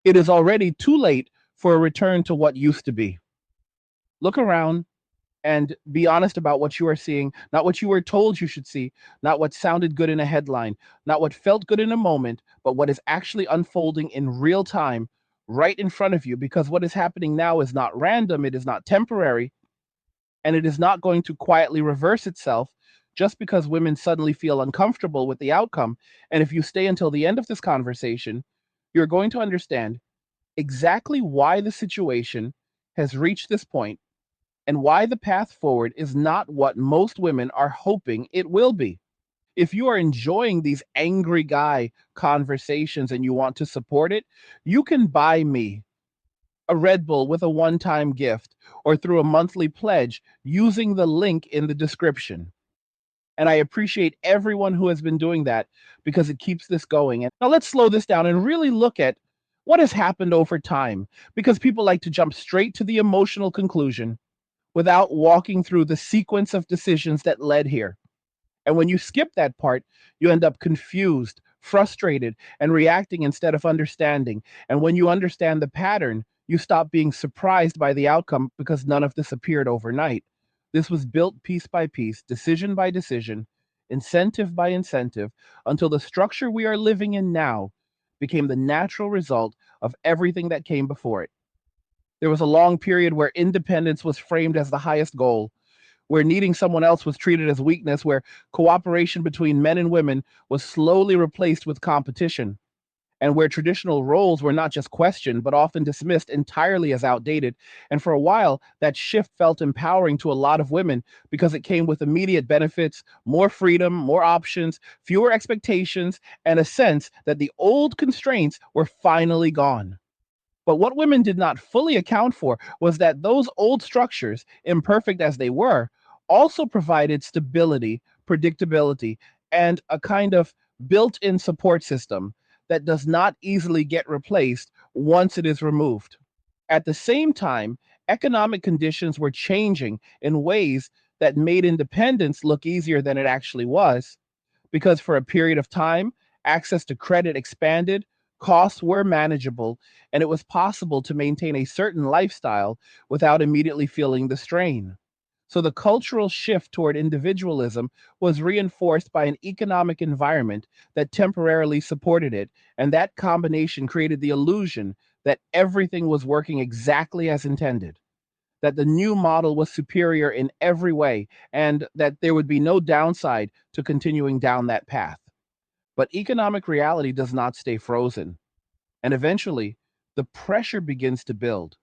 It is already too late for a return to what used to be. Look around and be honest about what you are seeing, not what you were told you should see, not what sounded good in a headline, not what felt good in a moment, but what is actually unfolding in real time right in front of you. Because what is happening now is not random, it is not temporary, and it is not going to quietly reverse itself just because women suddenly feel uncomfortable with the outcome. And if you stay until the end of this conversation, you're going to understand exactly why the situation has reached this point and why the path forward is not what most women are hoping it will be. If you are enjoying these angry guy conversations and you want to support it, you can buy me a Red Bull with a one time gift or through a monthly pledge using the link in the description. And I appreciate everyone who has been doing that because it keeps this going. And now let's slow this down and really look at what has happened over time because people like to jump straight to the emotional conclusion without walking through the sequence of decisions that led here. And when you skip that part, you end up confused, frustrated, and reacting instead of understanding. And when you understand the pattern, you stop being surprised by the outcome because none of this appeared overnight. This was built piece by piece, decision by decision, incentive by incentive, until the structure we are living in now became the natural result of everything that came before it. There was a long period where independence was framed as the highest goal, where needing someone else was treated as weakness, where cooperation between men and women was slowly replaced with competition, and where traditional roles were not just questioned, but often dismissed entirely as outdated. And for a while, that shift felt empowering to a lot of women because it came with immediate benefits, more freedom, more options, fewer expectations, and a sense that the old constraints were finally gone. But what women did not fully account for was that those old structures, imperfect as they were, also provided stability, predictability, and a kind of built in support system that does not easily get replaced once it is removed. At the same time, economic conditions were changing in ways that made independence look easier than it actually was because for a period of time, access to credit expanded, costs were manageable, and it was possible to maintain a certain lifestyle without immediately feeling the strain. So the cultural shift toward individualism was reinforced by an economic environment that temporarily supported it, and that combination created the illusion that everything was working exactly as intended, that the new model was superior in every way, and that there would be no downside to continuing down that path. But economic reality does not stay frozen. And eventually, the pressure begins to build,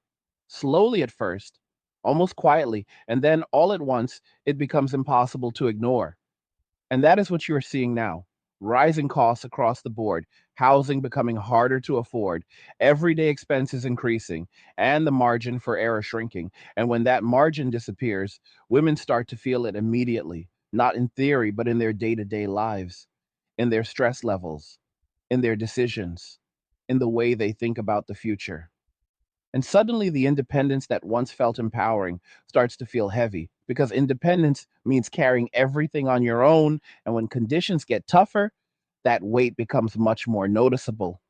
slowly at first, almost quietly, and then all at once, it becomes impossible to ignore. And that is what you're seeing now. Rising costs across the board, housing becoming harder to afford, everyday expenses increasing, and the margin for error shrinking. And when that margin disappears, women start to feel it immediately, not in theory, but in their day to day lives, in their stress levels, in their decisions, in the way they think about the future. And suddenly, the independence that once felt empowering starts to feel heavy because independence means carrying everything on your own. And when conditions get tougher, that weight becomes much more noticeable.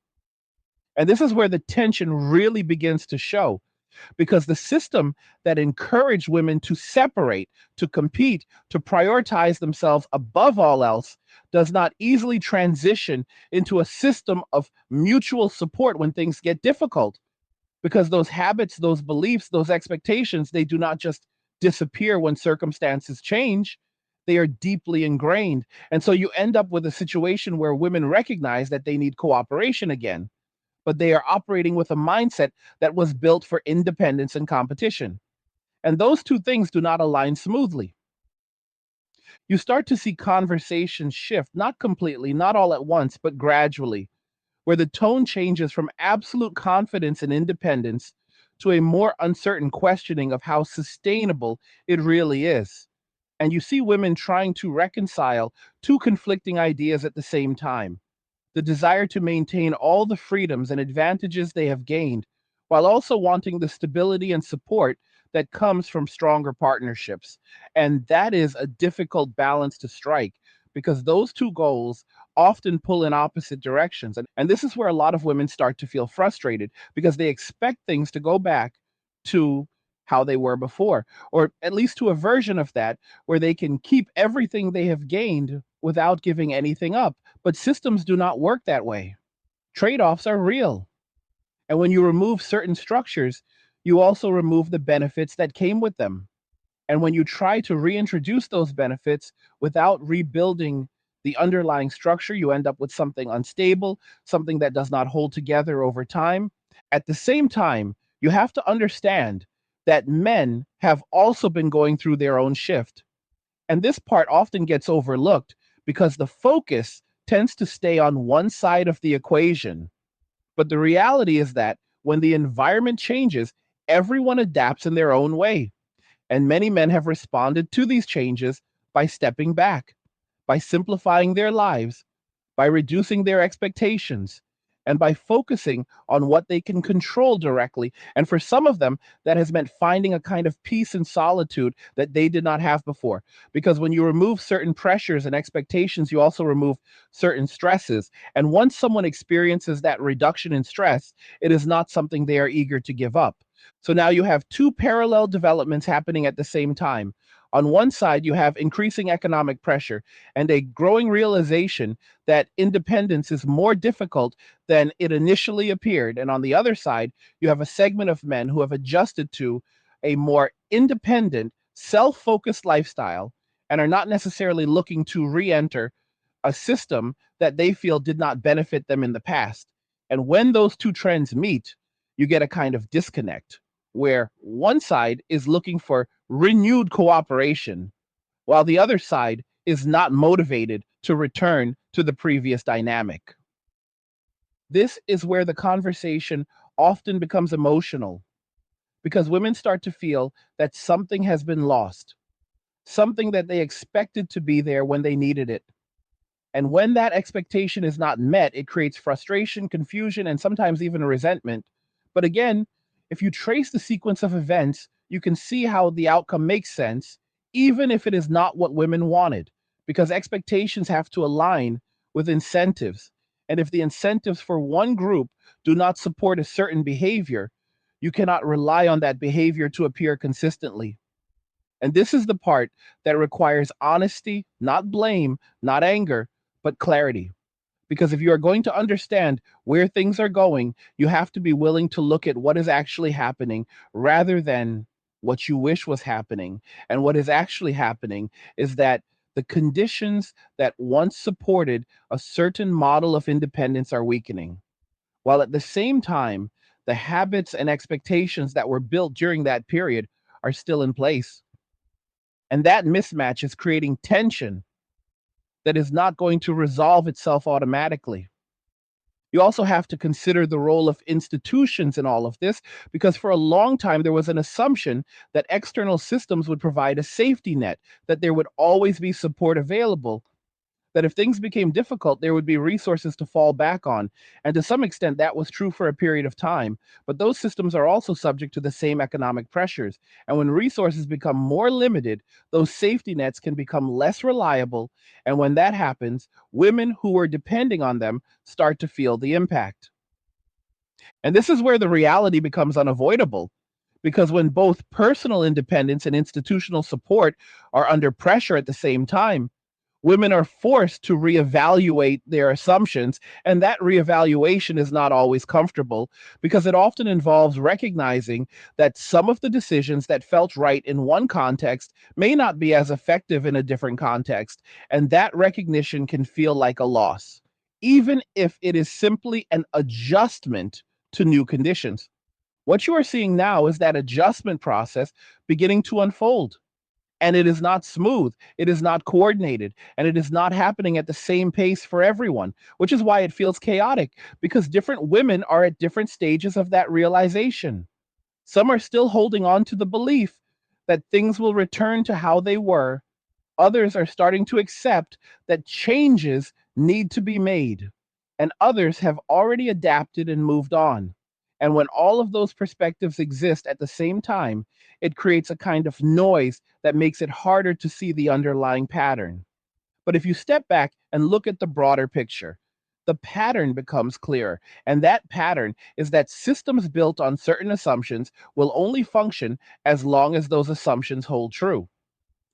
And this is where the tension really begins to show because the system that encouraged women to separate, to compete, to prioritize themselves above all else does not easily transition into a system of mutual support when things get difficult because those habits, those beliefs, those expectations, they do not just disappear when circumstances change. They are deeply ingrained. And so you end up with a situation where women recognize that they need cooperation again, but they are operating with a mindset that was built for independence and competition. And those two things do not align smoothly. You start to see conversations shift, not completely, not all at once, but gradually, where the tone changes from absolute confidence and independence to a more uncertain questioning of how sustainable it really is. And you see women trying to reconcile two conflicting ideas at the same time: the desire to maintain all the freedoms and advantages they have gained, while also wanting the stability and support that comes from stronger partnerships. And that is a difficult balance to strike because those two goals often pull in opposite directions. And this is where a lot of women start to feel frustrated because they expect things to go back to how they were before, or at least to a version of that where they can keep everything they have gained without giving anything up. But systems do not work that way. Trade offs are real. And when you remove certain structures, you also remove the benefits that came with them. And when you try to reintroduce those benefits without rebuilding the underlying structure, you end up with something unstable, something that does not hold together over time. At the same time, you have to understand that men have also been going through their own shift. And this part often gets overlooked because the focus tends to stay on one side of the equation. But the reality is that when the environment changes, everyone adapts in their own way. And many men have responded to these changes by stepping back, by simplifying their lives, by reducing their expectations, and by focusing on what they can control directly. And for some of them, that has meant finding a kind of peace and solitude that they did not have before. Because when you remove certain pressures and expectations, you also remove certain stresses. And once someone experiences that reduction in stress, it is not something they are eager to give up. So now you have two parallel developments happening at the same time. On one side, you have increasing economic pressure and a growing realization that independence is more difficult than it initially appeared. And on the other side, you have a segment of men who have adjusted to a more independent, self focused lifestyle and are not necessarily looking to re enter a system that they feel did not benefit them in the past. And when those two trends meet, you get a kind of disconnect where one side is looking for renewed cooperation while the other side is not motivated to return to the previous dynamic. This is where the conversation often becomes emotional because women start to feel that something has been lost, something that they expected to be there when they needed it. And when that expectation is not met, it creates frustration, confusion, and sometimes even resentment. But again, if you trace the sequence of events, you can see how the outcome makes sense, even if it is not what women wanted, because expectations have to align with incentives. And if the incentives for one group do not support a certain behavior, you cannot rely on that behavior to appear consistently. And this is the part that requires honesty, not blame, not anger, but clarity. Because if you are going to understand where things are going, you have to be willing to look at what is actually happening rather than what you wish was happening. And what is actually happening is that the conditions that once supported a certain model of independence are weakening, while at the same time, the habits and expectations that were built during that period are still in place. And that mismatch is creating tension that is not going to resolve itself automatically. You also have to consider the role of institutions in all of this, because for a long time there was an assumption that external systems would provide a safety net, that there would always be support available, that if things became difficult, there would be resources to fall back on. And to some extent, that was true for a period of time. But those systems are also subject to the same economic pressures. And when resources become more limited, those safety nets can become less reliable. And when that happens, women who were depending on them start to feel the impact. And this is where the reality becomes unavoidable. Because when both personal independence and institutional support are under pressure at the same time, women are forced to reevaluate their assumptions. And that reevaluation is not always comfortable because it often involves recognizing that some of the decisions that felt right in one context may not be as effective in a different context. And that recognition can feel like a loss, even if it is simply an adjustment to new conditions. What you are seeing now is that adjustment process beginning to unfold. And it is not smooth, it is not coordinated, and it is not happening at the same pace for everyone, which is why it feels chaotic because different women are at different stages of that realization. Some are still holding on to the belief that things will return to how they were. Others are starting to accept that changes need to be made, and others have already adapted and moved on. And when all of those perspectives exist at the same time, it creates a kind of noise that makes it harder to see the underlying pattern. But if you step back and look at the broader picture, the pattern becomes clearer. And that pattern is that systems built on certain assumptions will only function as long as those assumptions hold true.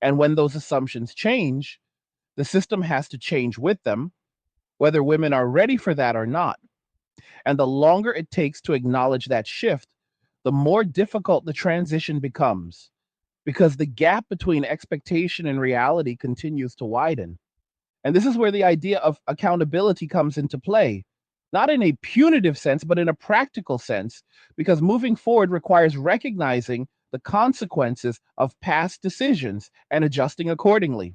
And when those assumptions change, the system has to change with them, whether women are ready for that or not. And the longer it takes to acknowledge that shift, the more difficult the transition becomes because the gap between expectation and reality continues to widen. And this is where the idea of accountability comes into play, not in a punitive sense, but in a practical sense, because moving forward requires recognizing the consequences of past decisions and adjusting accordingly.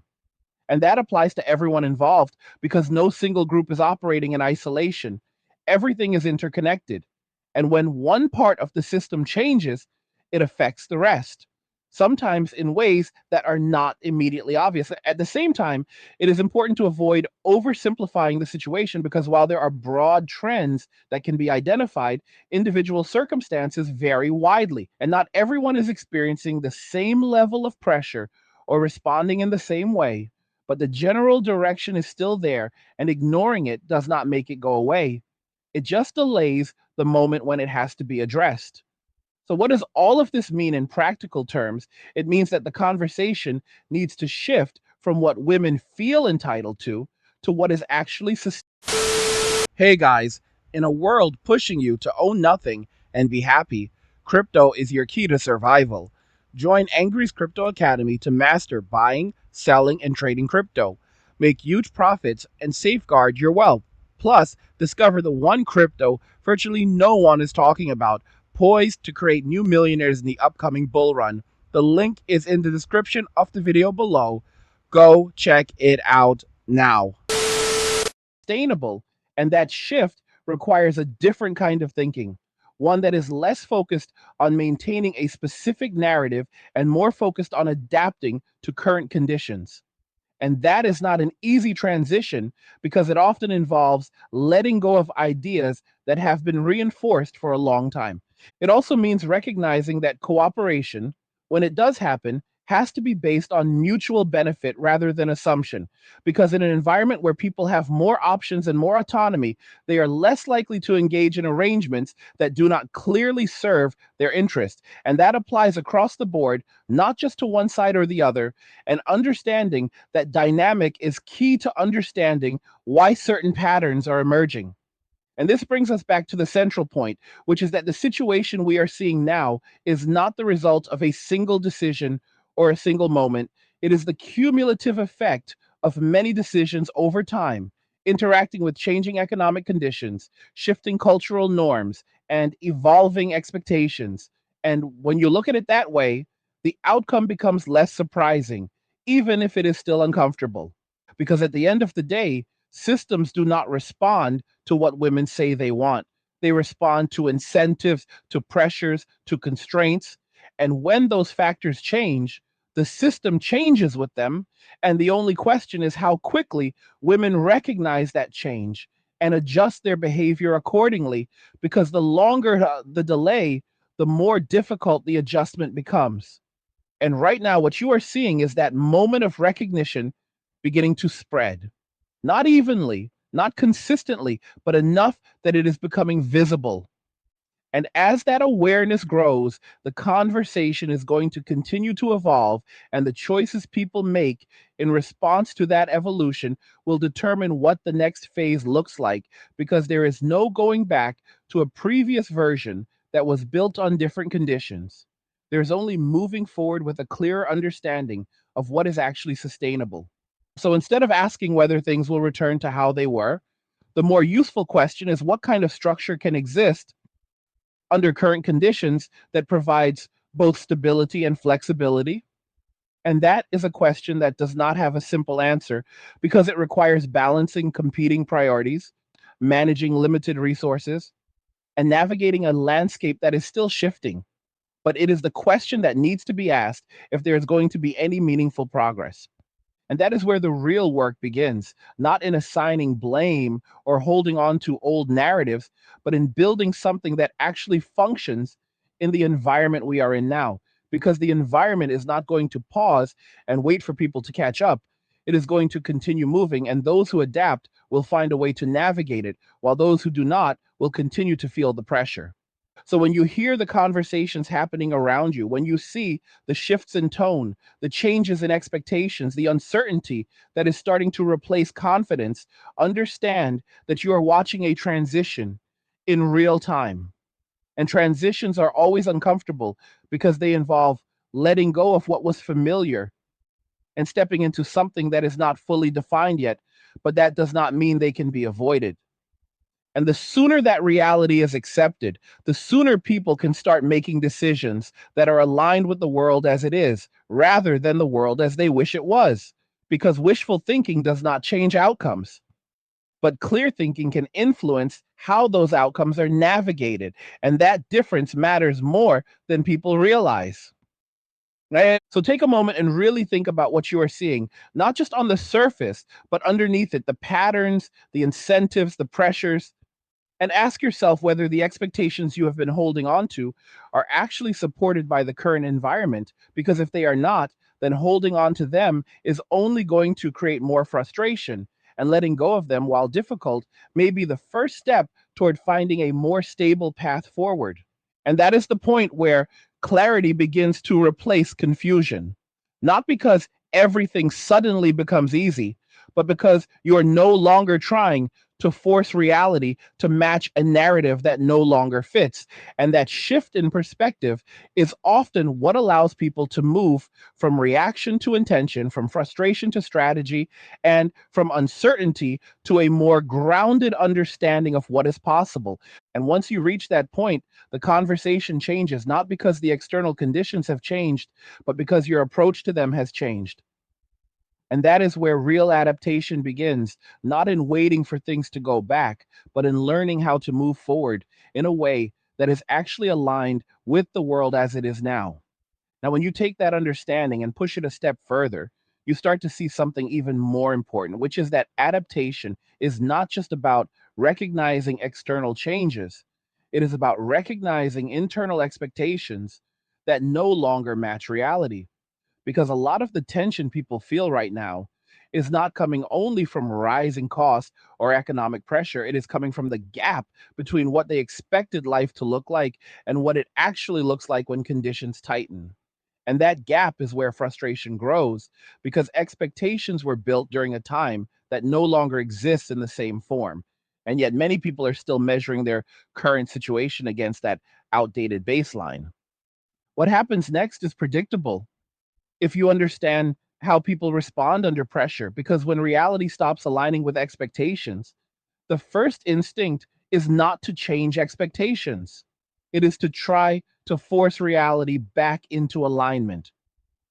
And that applies to everyone involved because no single group is operating in isolation. Everything is interconnected. And when one part of the system changes, it affects the rest, sometimes in ways that are not immediately obvious. At the same time, it is important to avoid oversimplifying the situation because while there are broad trends that can be identified, individual circumstances vary widely, and not everyone is experiencing the same level of pressure or responding in the same way, but the general direction is still there, and ignoring it does not make it go away. It just delays the moment when it has to be addressed. So, what does all of this mean in practical terms? It means that the conversation needs to shift from what women feel entitled to what is actually sustainable. Hey guys, in a world pushing you to own nothing and be happy, crypto is your key to survival. Join Angry's Crypto Academy to master buying, selling, and trading crypto. Make huge profits and safeguard your wealth. Plus, discover the one crypto virtually no one is talking about, poised to create new millionaires in the upcoming bull run. The link is in the description of the video below. Go check it out now. Sustainable. And that shift requires a different kind of thinking, one that is less focused on maintaining a specific narrative and more focused on adapting to current conditions. And that is not an easy transition because it often involves letting go of ideas that have been reinforced for a long time. It also means recognizing that cooperation, when it does happen, has to be based on mutual benefit rather than assumption. Because in an environment where people have more options and more autonomy, they are less likely to engage in arrangements that do not clearly serve their interest. And that applies across the board, not just to one side or the other. And understanding that dynamic is key to understanding why certain patterns are emerging. And this brings us back to the central point, which is that the situation we are seeing now is not the result of a single decision or a single moment. It is the cumulative effect of many decisions over time, interacting with changing economic conditions, shifting cultural norms, and evolving expectations. And when you look at it that way, the outcome becomes less surprising, even if it is still uncomfortable. Because at the end of the day, systems do not respond to what women say they want. They respond to incentives, to pressures, to constraints. And when those factors change, the system changes with them. And the only question is how quickly women recognize that change and adjust their behavior accordingly. Because the longer the delay, the more difficult the adjustment becomes. And right now, what you are seeing is that moment of recognition beginning to spread. Not evenly, not consistently, but enough that it is becoming visible. And as that awareness grows, the conversation is going to continue to evolve, and the choices people make in response to that evolution will determine what the next phase looks like, because there is no going back to a previous version that was built on different conditions. There's only moving forward with a clearer understanding of what is actually sustainable. So instead of asking whether things will return to how they were, the more useful question is what kind of structure can exist under current conditions that provides both stability and flexibility? And that is a question that does not have a simple answer because it requires balancing competing priorities, managing limited resources, and navigating a landscape that is still shifting. But it is the question that needs to be asked if there is going to be any meaningful progress. And that is where the real work begins, not in assigning blame or holding on to old narratives, but in building something that actually functions in the environment we are in now. Because the environment is not going to pause and wait for people to catch up. it is going to continue moving, and those who adapt will find a way to navigate it, while those who do not will continue to feel the pressure. So when you hear the conversations happening around you, when you see the shifts in tone, the changes in expectations, the uncertainty that is starting to replace confidence, understand that you are watching a transition in real time. And transitions are always uncomfortable because they involve letting go of what was familiar and stepping into something that is not fully defined yet, but that does not mean they can be avoided. And the sooner that reality is accepted, the sooner people can start making decisions that are aligned with the world as it is, rather than the world as they wish it was. Because wishful thinking does not change outcomes, but clear thinking can influence how those outcomes are navigated. And that difference matters more than people realize. Right? So take a moment and really think about what you are seeing, not just on the surface, but underneath it, the patterns, the incentives, the pressures, and ask yourself whether the expectations you have been holding on to are actually supported by the current environment. Because if they are not, then holding on to them is only going to create more frustration. And letting go of them, while difficult, may be the first step toward finding a more stable path forward. And that is the point where clarity begins to replace confusion. Not because everything suddenly becomes easy, but because you are no longer trying to force reality to match a narrative that no longer fits. And that shift in perspective is often what allows people to move from reaction to intention, from frustration to strategy, and from uncertainty to a more grounded understanding of what is possible. And once you reach that point, the conversation changes, not because the external conditions have changed, but because your approach to them has changed. And that is where real adaptation begins, not in waiting for things to go back, but in learning how to move forward in a way that is actually aligned with the world as it is now. Now, when you take that understanding and push it a step further, you start to see something even more important, which is that adaptation is not just about recognizing external changes, it is about recognizing internal expectations that no longer match reality. Because a lot of the tension people feel right now is not coming only from rising costs or economic pressure. It is coming from the gap between what they expected life to look like and what it actually looks like when conditions tighten. And that gap is where frustration grows because expectations were built during a time that no longer exists in the same form. And yet, many people are still measuring their current situation against that outdated baseline. What happens next is predictable if you understand how people respond under pressure, because when reality stops aligning with expectations, the first instinct is not to change expectations. It is to try to force reality back into alignment.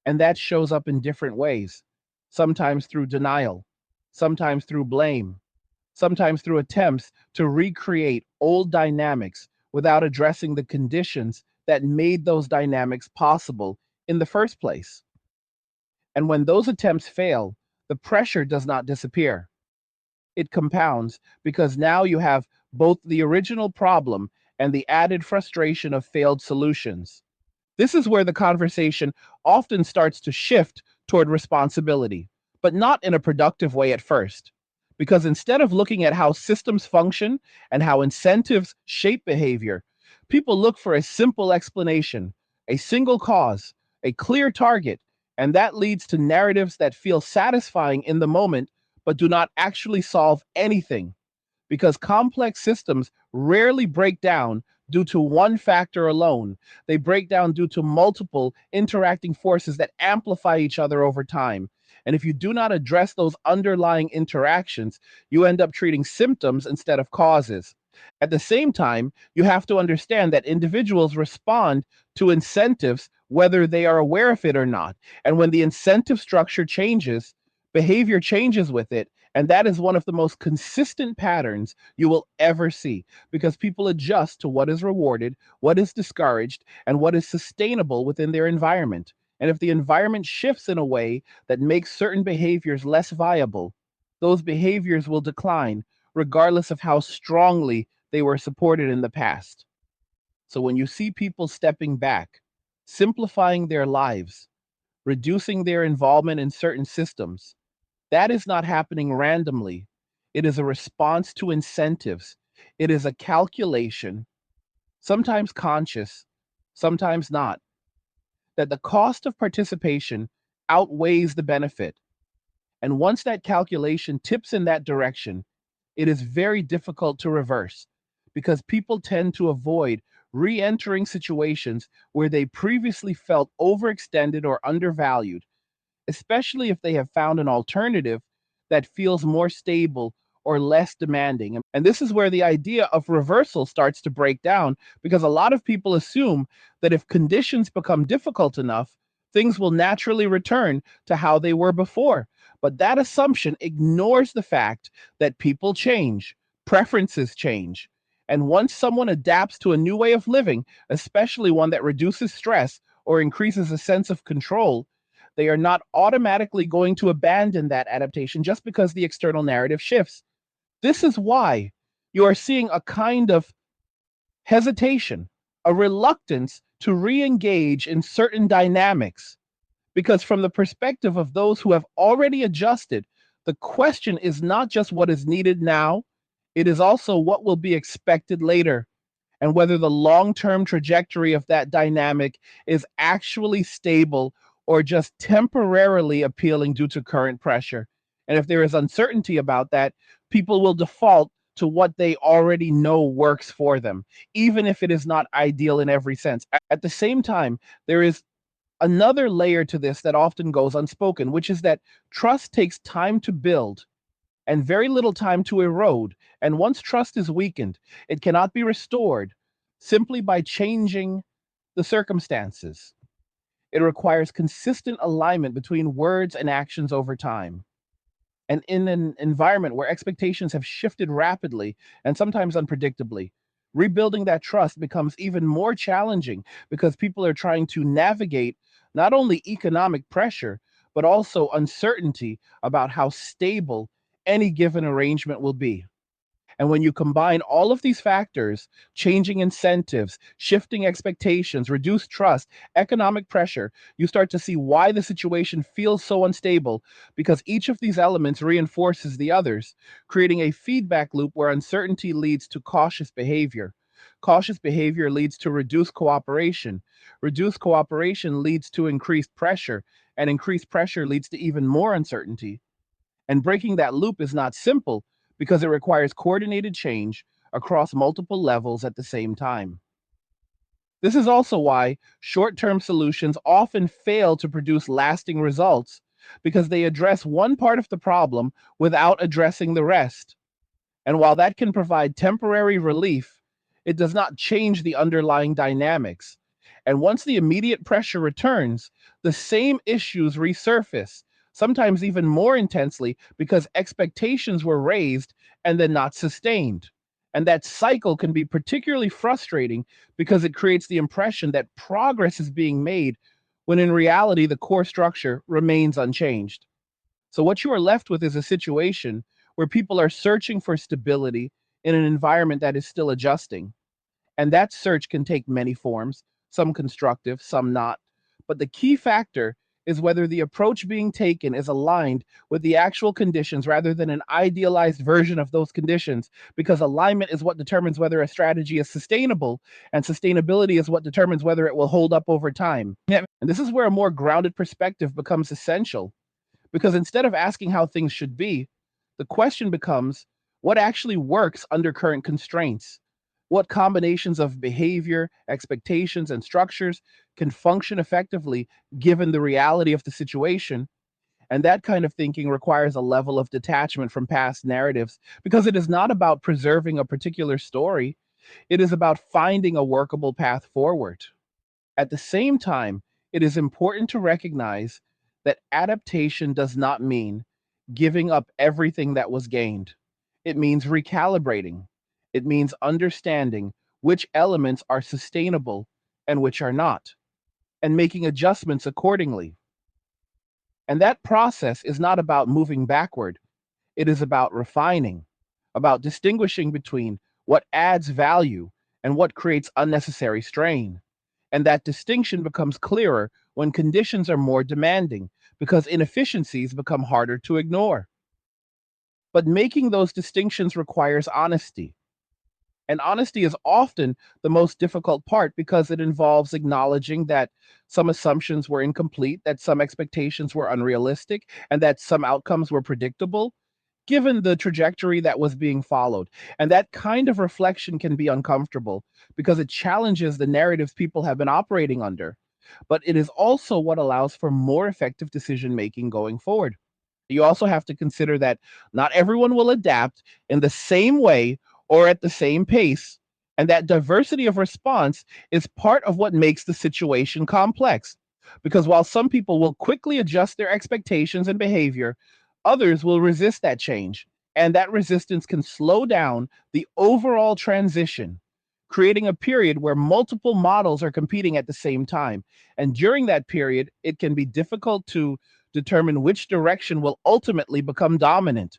And that shows up in different ways, sometimes through denial, sometimes through blame, sometimes through attempts to recreate old dynamics without addressing the conditions that made those dynamics possible in the first place. And when those attempts fail, the pressure does not disappear. It compounds because now you have both the original problem and the added frustration of failed solutions. This is where the conversation often starts to shift toward responsibility, but not in a productive way at first. Because instead of looking at how systems function and how incentives shape behavior, people look for a simple explanation, a single cause, a clear target, and that leads to narratives that feel satisfying in the moment but do not actually solve anything because complex systems rarely break down due to one factor alone. They break down due to multiple interacting forces that amplify each other over time. And if you do not address those underlying interactions, you end up treating symptoms instead of causes. At the same time, you have to understand that individuals respond to incentives whether they are aware of it or not. And when the incentive structure changes, behavior changes with it. And that is one of the most consistent patterns you will ever see because people adjust to what is rewarded, what is discouraged, and what is sustainable within their environment. And if the environment shifts in a way that makes certain behaviors less viable, those behaviors will decline regardless of how strongly they were supported in the past. So when you see people stepping back, simplifying their lives, reducing their involvement in certain systems, That is not happening randomly. It is a response to incentives. It is a calculation, sometimes conscious, sometimes not, that the cost of participation outweighs the benefit. And once that calculation tips in that direction, it is very difficult to reverse because people tend to avoid re entering situations where they previously felt overextended or undervalued, especially if they have found an alternative that feels more stable or less demanding. And this is where the idea of reversal starts to break down because a lot of people assume that if conditions become difficult enough, things will naturally return to how they were before. But that assumption ignores the fact that people change, preferences change. And once someone adapts to a new way of living, especially one that reduces stress or increases a sense of control, they are not automatically going to abandon that adaptation just because the external narrative shifts. This is why you are seeing a kind of hesitation, a reluctance to re engage in certain dynamics. Because, from the perspective of those who have already adjusted, the question is not just what is needed now, it is also what will be expected later and whether the long term trajectory of that dynamic is actually stable or just temporarily appealing due to current pressure. And if there is uncertainty about that, people will default to what they already know works for them, even if it is not ideal in every sense. At the same time, there is another layer to this that often goes unspoken, which is that trust takes time to build and very little time to erode. And once trust is weakened, it cannot be restored simply by changing the circumstances. It requires consistent alignment between words and actions over time. And in an environment where expectations have shifted rapidly and sometimes unpredictably, rebuilding that trust becomes even more challenging because people are trying to navigate not only economic pressure, but also uncertainty about how stable any given arrangement will be. And when you combine all of these factors, changing incentives, shifting expectations, reduced trust, economic pressure, you start to see why the situation feels so unstable because each of these elements reinforces the others, creating a feedback loop where uncertainty leads to cautious behavior. Cautious behavior leads to reduced cooperation. Reduced cooperation leads to increased pressure, and increased pressure leads to even more uncertainty. And breaking that loop is not simple because it requires coordinated change across multiple levels at the same time. This is also why short term solutions often fail to produce lasting results because they address one part of the problem without addressing the rest. And while that can provide temporary relief, it does not change the underlying dynamics. And once the immediate pressure returns, the same issues resurface, sometimes even more intensely because expectations were raised and then not sustained. And that cycle can be particularly frustrating because it creates the impression that progress is being made when in reality the core structure remains unchanged. So, what you are left with is a situation where people are searching for stability in an environment that is still adjusting. And that search can take many forms, some constructive, some not. But the key factor is whether the approach being taken is aligned with the actual conditions rather than an idealized version of those conditions, because alignment is what determines whether a strategy is sustainable, and sustainability is what determines whether it will hold up over time. And this is where a more grounded perspective becomes essential. Because instead of asking how things should be, the question becomes what actually works under current constraints? What combinations of behavior, expectations, and structures can function effectively given the reality of the situation? And that kind of thinking requires a level of detachment from past narratives because it is not about preserving a particular story, it is about finding a workable path forward. At the same time, it is important to recognize that adaptation does not mean giving up everything that was gained. It means recalibrating. It means understanding which elements are sustainable and which are not, and making adjustments accordingly. And that process is not about moving backward, it is about refining, about distinguishing between what adds value and what creates unnecessary strain. And that distinction becomes clearer when conditions are more demanding, because inefficiencies become harder to ignore. But making those distinctions requires honesty. And honesty is often the most difficult part because it involves acknowledging that some assumptions were incomplete, that some expectations were unrealistic, and that some outcomes were predictable, given the trajectory that was being followed. And that kind of reflection can be uncomfortable because it challenges the narratives people have been operating under. But it is also what allows for more effective decision making going forward. You also have to consider that not everyone will adapt in the same way or at the same pace, and that diversity of response is part of what makes the situation complex. Because while some people will quickly adjust their expectations and behavior, others will resist that change, and that resistance can slow down the overall transition, creating a period where multiple models are competing at the same time. And during that period, it can be difficult to determine which direction will ultimately become dominant.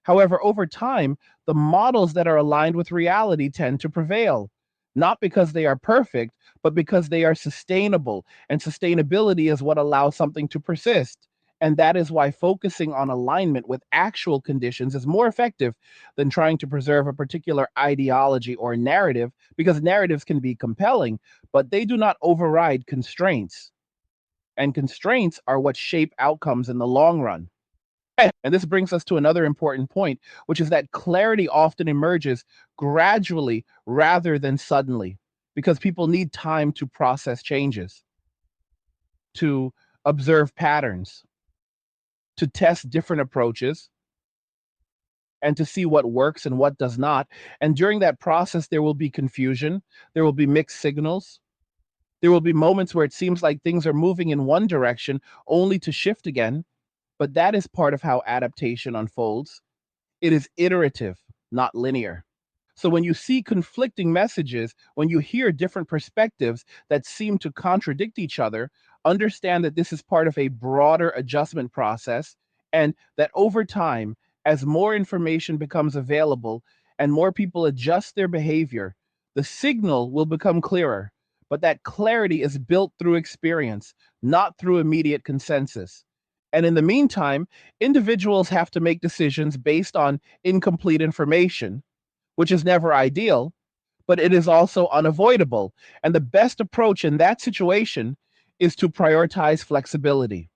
However, over time, the models that are aligned with reality tend to prevail, not because they are perfect, but because they are sustainable. And sustainability is what allows something to persist. And that is why focusing on alignment with actual conditions is more effective than trying to preserve a particular ideology or narrative, because narratives can be compelling, but they do not override constraints. And constraints are what shape outcomes in the long run. And this brings us to another important point, which is that clarity often emerges gradually rather than suddenly, because people need time to process changes, to observe patterns, to test different approaches, and to see what works and what does not. And during that process, there will be confusion, there will be mixed signals, there will be moments where it seems like things are moving in one direction only to shift again. But that is part of how adaptation unfolds. It is iterative, not linear. So when you see conflicting messages, when you hear different perspectives that seem to contradict each other, understand that this is part of a broader adjustment process, and that over time, as more information becomes available and more people adjust their behavior, the signal will become clearer. But that clarity is built through experience, not through immediate consensus. And in the meantime, individuals have to make decisions based on incomplete information, which is never ideal, but it is also unavoidable. And the best approach in that situation is to prioritize flexibility,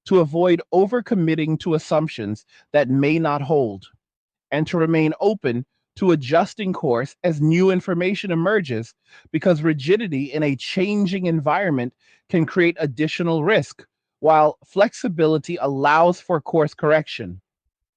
to avoid overcommitting to assumptions that may not hold, and to remain open to adjusting course as new information emerges, because rigidity in a changing environment can create additional risk, while flexibility allows for course correction.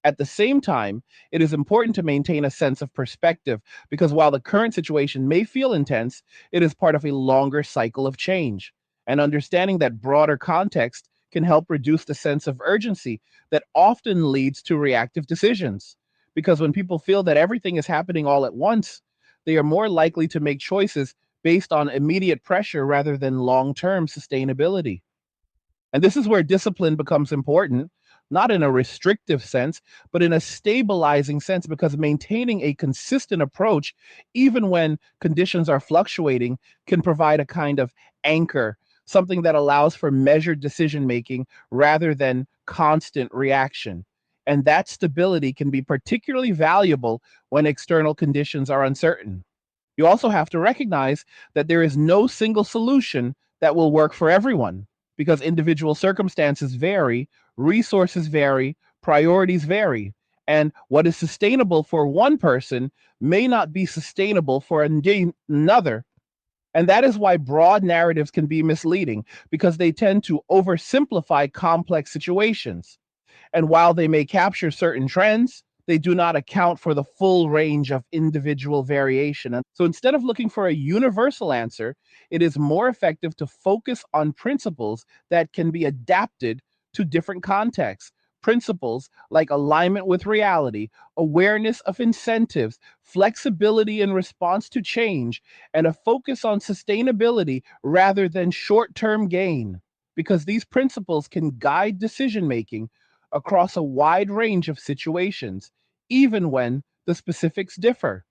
At the same time, it is important to maintain a sense of perspective, because while the current situation may feel intense, it is part of a longer cycle of change. And understanding that broader context can help reduce the sense of urgency that often leads to reactive decisions. Because when people feel that everything is happening all at once, they are more likely to make choices based on immediate pressure rather than long term sustainability. And this is where discipline becomes important, not in a restrictive sense, but in a stabilizing sense, because maintaining a consistent approach, even when conditions are fluctuating, can provide a kind of anchor, something that allows for measured decision making rather than constant reaction. And that stability can be particularly valuable when external conditions are uncertain. You also have to recognize that there is no single solution that will work for everyone, because individual circumstances vary, resources vary, priorities vary. And what is sustainable for one person may not be sustainable for another. And that is why broad narratives can be misleading, because they tend to oversimplify complex situations. And while they may capture certain trends, they do not account for the full range of individual variation. And so instead of looking for a universal answer, it is more effective to focus on principles that can be adapted to different contexts. Principles like alignment with reality, awareness of incentives, flexibility in response to change, and a focus on sustainability rather than short term gain. Because these principles can guide decision making across a wide range of situations, even when the specifics differ.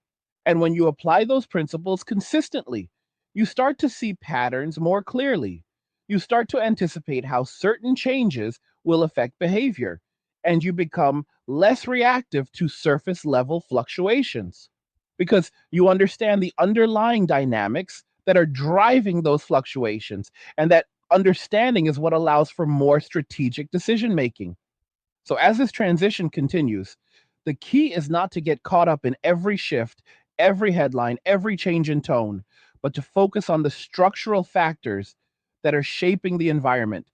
And when you apply those principles consistently, you start to see patterns more clearly. you start to anticipate how certain changes will affect behavior, and you become less reactive to surface level fluctuations because you understand the underlying dynamics that are driving those fluctuations. And that understanding is what allows for more strategic decision making. So, as this transition continues, the key is not to get caught up in every shift, every headline, every change in tone, but to focus on the structural factors that are shaping the environment,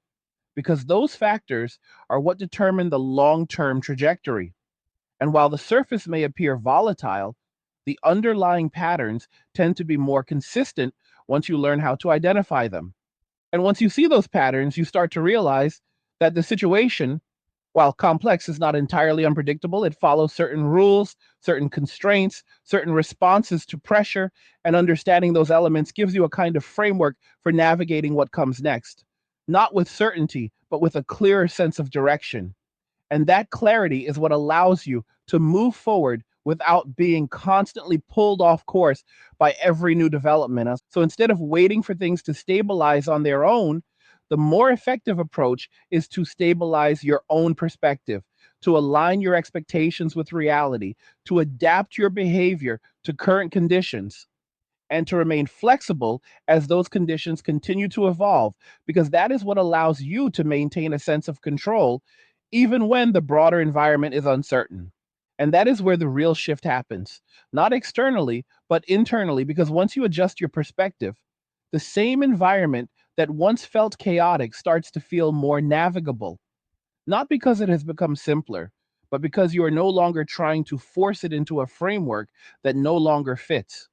because those factors are what determine the long term trajectory. And while the surface may appear volatile, the underlying patterns tend to be more consistent once you learn how to identify them. And once you see those patterns, you start to realize that the situation, while complex, is not entirely unpredictable. It follows certain rules, certain constraints, certain responses to pressure, and understanding those elements gives you a kind of framework for navigating what comes next. Not with certainty, but with a clearer sense of direction. And that clarity is what allows you to move forward without being constantly pulled off course by every new development. So instead of waiting for things to stabilize on their own, the more effective approach is to stabilize your own perspective, to align your expectations with reality, to adapt your behavior to current conditions, and to remain flexible as those conditions continue to evolve, because that is what allows you to maintain a sense of control even when the broader environment is uncertain. And that is where the real shift happens, not externally, but internally, because once you adjust your perspective, the same environment that once felt chaotic starts to feel more navigable, not because it has become simpler, but because you are no longer trying to force it into a framework that no longer fits.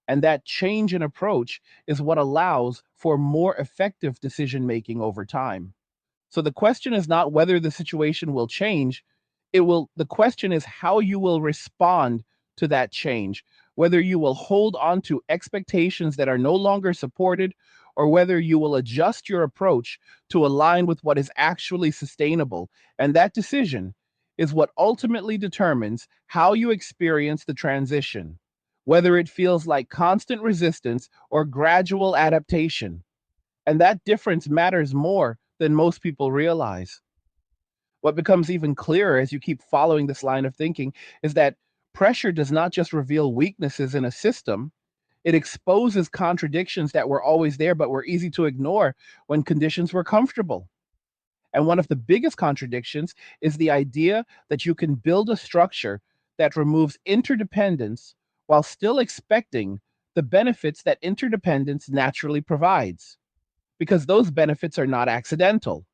And that change in approach is what allows for more effective decision making over time. So the question is not whether the situation will change, the question is how you will respond to that change, whether you will hold on to expectations that are no longer supported, or whether you will adjust your approach to align with what is actually sustainable. And that decision is what ultimately determines how you experience the transition, whether it feels like constant resistance or gradual adaptation. And that difference matters more than most people realize. What becomes even clearer as you keep following this line of thinking is that pressure does not just reveal weaknesses in a system, it exposes contradictions that were always there but were easy to ignore when conditions were comfortable. And one of the biggest contradictions is the idea that you can build a structure that removes interdependence while still expecting the benefits that interdependence naturally provides, because those benefits are not accidental.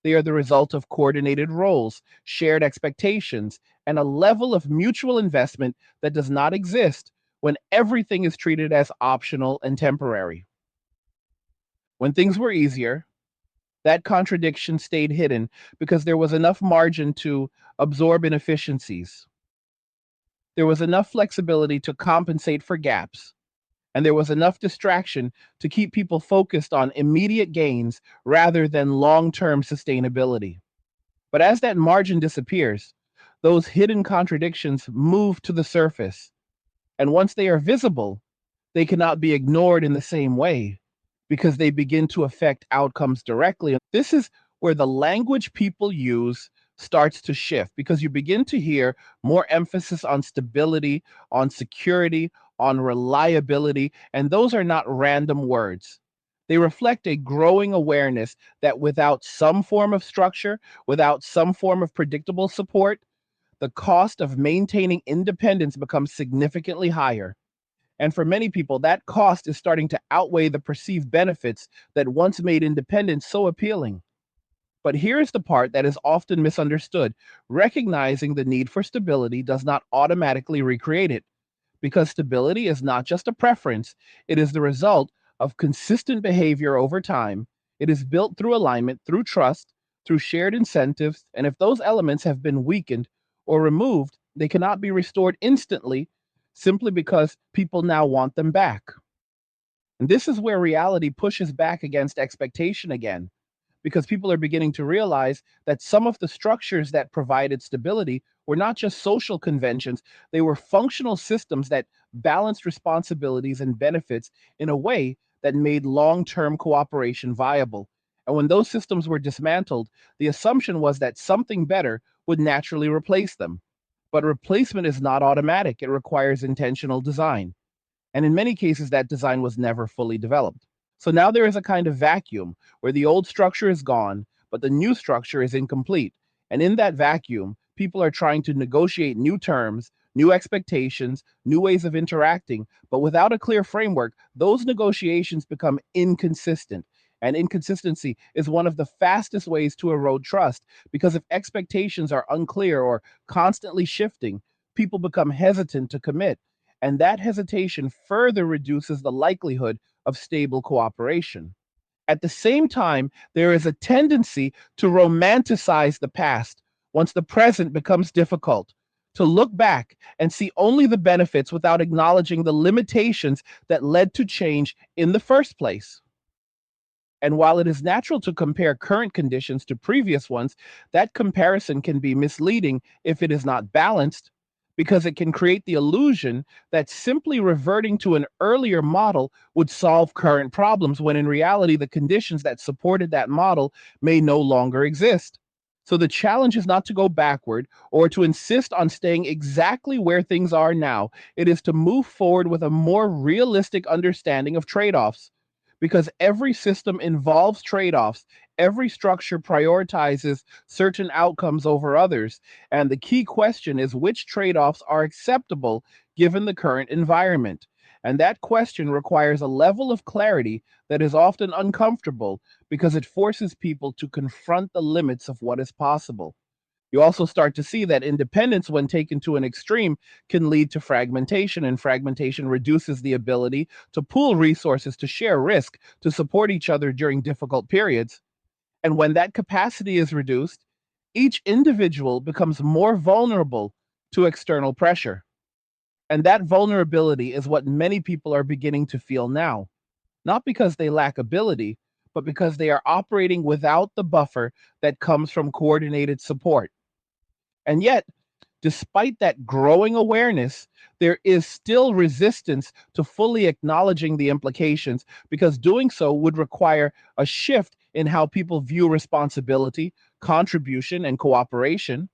They are the result of coordinated roles, shared expectations, and a level of mutual investment that does not exist when everything is treated as optional and temporary. When things were easier, that contradiction stayed hidden because there was enough margin to absorb inefficiencies. There was enough flexibility to compensate for gaps, and there was enough distraction to keep people focused on immediate gains rather than long term sustainability. But as that margin disappears, those hidden contradictions move to the surface. And once they are visible, they cannot be ignored in the same way because they begin to affect outcomes directly. This is where the language people use starts to shift, because you begin to hear more emphasis on stability, on security, on reliability, and those are not random words. They reflect a growing awareness that without some form of structure, without some form of predictable support, the cost of maintaining independence becomes significantly higher. And for many people, that cost is starting to outweigh the perceived benefits that once made independence so appealing. But here's the part that is often misunderstood: recognizing the need for stability does not automatically recreate it, because stability is not just a preference, it is the result of consistent behavior over time. It is built through alignment, through trust, through shared incentives, and if those elements have been weakened or removed, they cannot be restored instantly simply because people now want them back. And this is where reality pushes back against expectation again, because people are beginning to realize that some of the structures that provided stability were not just social conventions, they were functional systems that balanced responsibilities and benefits in a way that made long term cooperation viable. And when those systems were dismantled, the assumption was that something better would naturally replace them. But replacement is not automatic, it requires intentional design. And in many cases, that design was never fully developed. So now there is a kind of vacuum where the old structure is gone, but the new structure is incomplete. And in that vacuum, people are trying to negotiate new terms, new expectations, new ways of interacting, but without a clear framework, those negotiations become inconsistent. And inconsistency is one of the fastest ways to erode trust because if expectations are unclear or constantly shifting, people become hesitant to commit. And that hesitation further reduces the likelihood of stable cooperation. At the same time, there is a tendency to romanticize the past once the present becomes difficult, to look back and see only the benefits without acknowledging the limitations that led to change in the first place. And while it is natural to compare current conditions to previous ones, that comparison can be misleading if it is not balanced, because it can create the illusion that simply reverting to an earlier model would solve current problems, when in reality, the conditions that supported that model may no longer exist. So the challenge is not to go backward or to insist on staying exactly where things are now. It is to move forward with a more realistic understanding of trade offs because every system involves trade offs. Every structure prioritizes certain outcomes over others. And the key question is which trade offs are acceptable given the current environment. And that question requires a level of clarity that is often uncomfortable because it forces people to confront the limits of what is possible. You also start to see that independence, when taken to an extreme, can lead to fragmentation, and fragmentation reduces the ability to pool resources, to share risk, to support each other during difficult periods. And when that capacity is reduced, each individual becomes more vulnerable to external pressure. And that vulnerability is what many people are beginning to feel now, not because they lack ability, but because they are operating without the buffer that comes from coordinated support. And yet, despite that growing awareness, there is still resistance to fully acknowledging the implications because doing so would require a shift in how people view responsibility, contribution, and cooperation.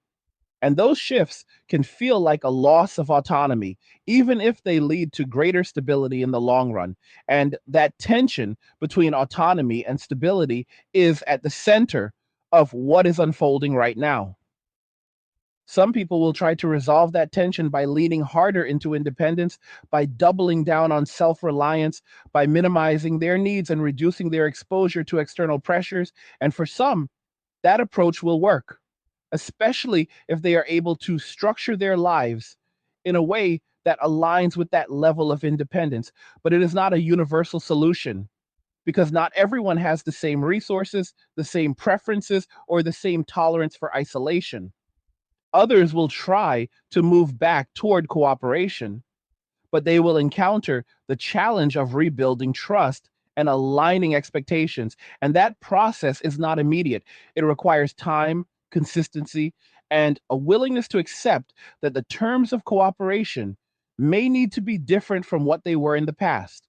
And those shifts can feel like a loss of autonomy, even if they lead to greater stability in the long run. And that tension between autonomy and stability is at the center of what is unfolding right now. Some people will try to resolve that tension by leaning harder into independence, by doubling down on self reliance, by minimizing their needs and reducing their exposure to external pressures. And for some, that approach will work, especially if they are able to structure their lives in a way that aligns with that level of independence. But it is not a universal solution because not everyone has the same resources, the same preferences, or the same tolerance for isolation. Others will try to move back toward cooperation, but they will encounter the challenge of rebuilding trust and aligning expectations. And that process is not immediate. It requires time, consistency, and a willingness to accept that the terms of cooperation may need to be different from what they were in the past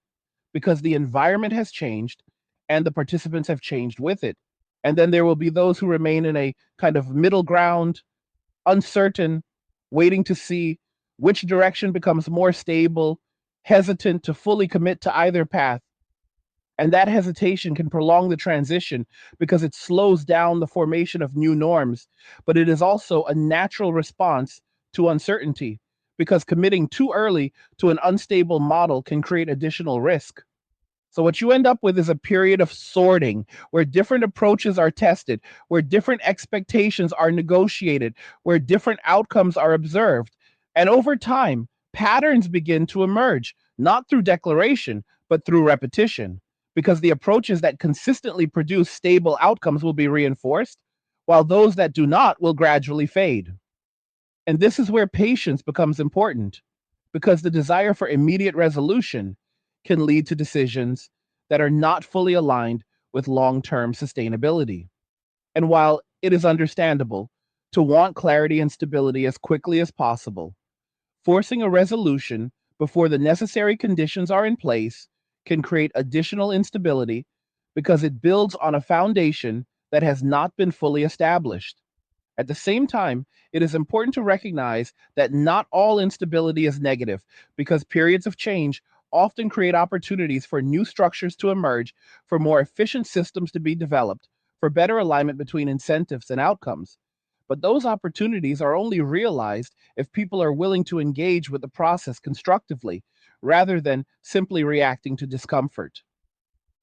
because the environment has changed and the participants have changed with it. And then there will be those who remain in a kind of middle ground, uncertain, waiting to see which direction becomes more stable, hesitant to fully commit to either path. And that hesitation can prolong the transition because it slows down the formation of new norms. But it is also a natural response to uncertainty because committing too early to an unstable model can create additional risk. So what you end up with is a period of sorting where different approaches are tested, where different expectations are negotiated, where different outcomes are observed. And over time, patterns begin to emerge, not through declaration, but through repetition, because the approaches that consistently produce stable outcomes will be reinforced, while those that do not will gradually fade. And this is where patience becomes important because the desire for immediate resolution can lead to decisions that are not fully aligned with long term sustainability. And while it is understandable to want clarity and stability as quickly as possible, forcing a resolution before the necessary conditions are in place can create additional instability because it builds on a foundation that has not been fully established. At the same time, it is important to recognize that not all instability is negative because periods of change often create opportunities for new structures to emerge, for more efficient systems to be developed, for better alignment between incentives and outcomes. But those opportunities are only realized if people are willing to engage with the process constructively rather than simply reacting to discomfort.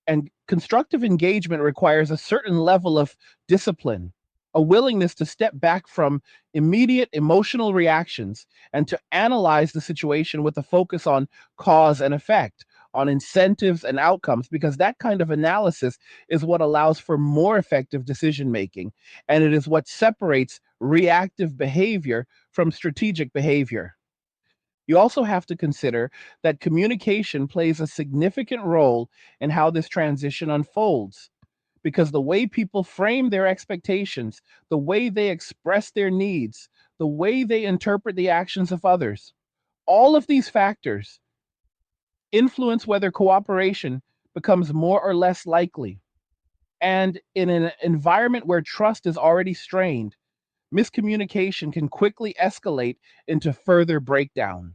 And constructive engagement requires a certain level of discipline, a willingness to step back from immediate emotional reactions and to analyze the situation with a focus on cause and effect, on incentives and outcomes, because that kind of analysis is what allows for more effective decision making. And it is what separates reactive behavior from strategic behavior. You also have to consider that communication plays a significant role in how this transition unfolds because the way people frame their expectations, the way they express their needs, the way they interpret the actions of others, all of these factors influence whether cooperation becomes more or less likely. And in an environment where trust is already strained, miscommunication can quickly escalate into further breakdown.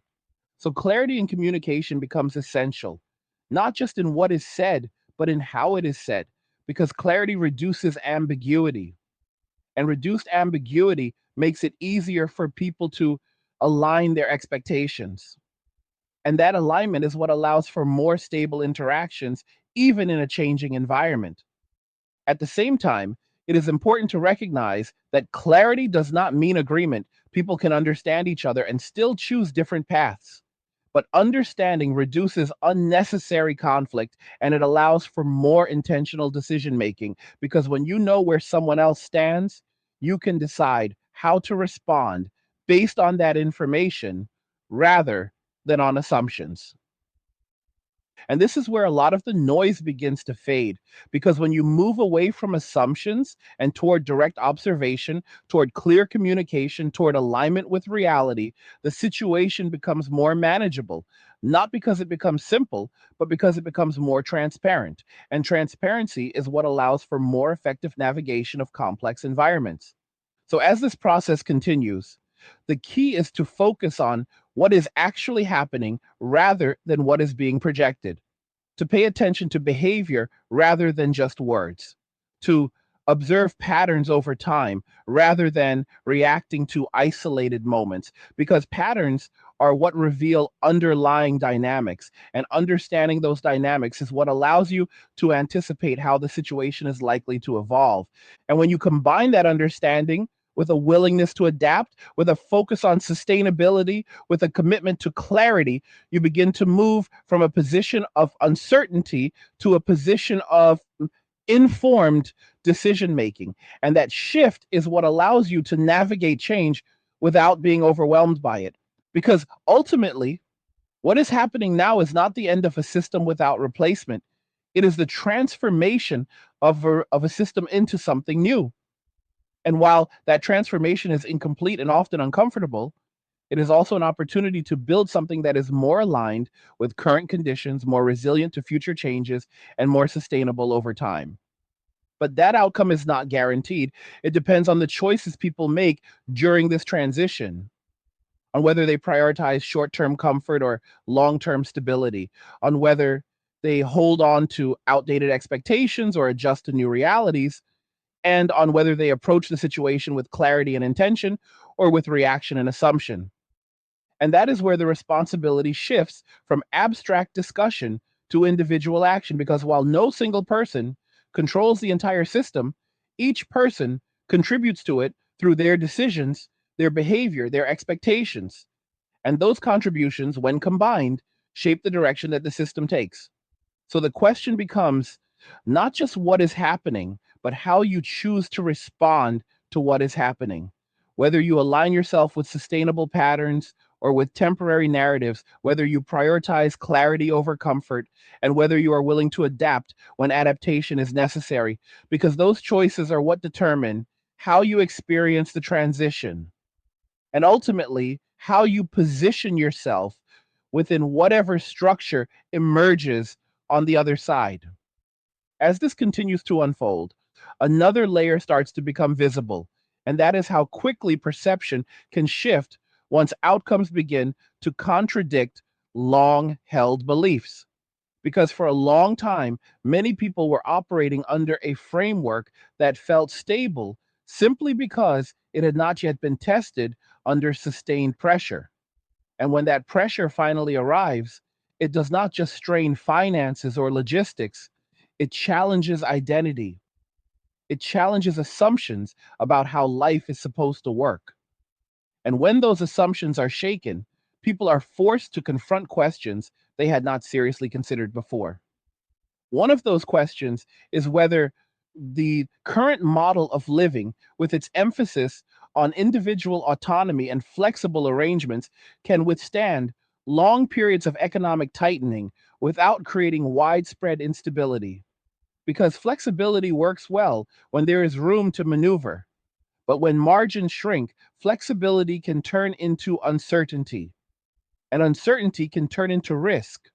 So clarity in communication becomes essential, not just in what is said, but in how it is said, because clarity reduces ambiguity. And reduced ambiguity makes it easier for people to align their expectations. And that alignment is what allows for more stable interactions, even in a changing environment. At the same time, it is important to recognize that clarity does not mean agreement. People can understand each other and still choose different paths. But understanding reduces unnecessary conflict and it allows for more intentional decision making because when you know where someone else stands, you can decide how to respond based on that information rather than on assumptions. And this is where a lot of the noise begins to fade because when you move away from assumptions and toward direct observation, toward clear communication, toward alignment with reality, the situation becomes more manageable. Not because it becomes simple, but because it becomes more transparent. And transparency is what allows for more effective navigation of complex environments. So, as this process continues, the key is to focus on what is actually happening rather than what is being projected, to pay attention to behavior rather than just words, to observe patterns over time rather than reacting to isolated moments, because patterns are what reveal underlying dynamics. And understanding those dynamics is what allows you to anticipate how the situation is likely to evolve. And when you combine that understanding with a willingness to adapt, with a focus on sustainability, with a commitment to clarity, you begin to move from a position of uncertainty to a position of informed decision making. And that shift is what allows you to navigate change without being overwhelmed by it. Because ultimately, what is happening now is not the end of a system without replacement. It is the transformation of a system into something new. And while that transformation is incomplete and often uncomfortable, it is also an opportunity to build something that is more aligned with current conditions, more resilient to future changes, and more sustainable over time. But that outcome is not guaranteed. It depends on the choices people make during this transition, on whether they prioritize short term comfort or long term stability, on whether they hold on to outdated expectations or adjust to new realities, and on whether they approach the situation with clarity and intention or with reaction and assumption. And that is where the responsibility shifts from abstract discussion to individual action. Because while no single person controls the entire system, each person contributes to it through their decisions, their behavior, their expectations. And those contributions, when combined, shape the direction that the system takes. So the question becomes not just what is happening, but how you choose to respond to what is happening. Whether you align yourself with sustainable patterns or with temporary narratives, whether you prioritize clarity over comfort, and whether you are willing to adapt when adaptation is necessary, because those choices are what determine how you experience the transition and ultimately how you position yourself within whatever structure emerges on the other side. As this continues to unfold, another layer starts to become visible, and that is how quickly perception can shift once outcomes begin to contradict long held beliefs. Because for a long time, many people were operating under a framework that felt stable simply because it had not yet been tested under sustained pressure. And when that pressure finally arrives, it does not just strain finances or logistics, it challenges identity. It challenges assumptions about how life is supposed to work. And when those assumptions are shaken, people are forced to confront questions they had not seriously considered before. One of those questions is whether the current model of living, with its emphasis on individual autonomy and flexible arrangements, can withstand long periods of economic tightening without creating widespread instability. Because flexibility works well when there is room to maneuver. But when margins shrink, flexibility can turn into uncertainty, and uncertainty can turn into risk,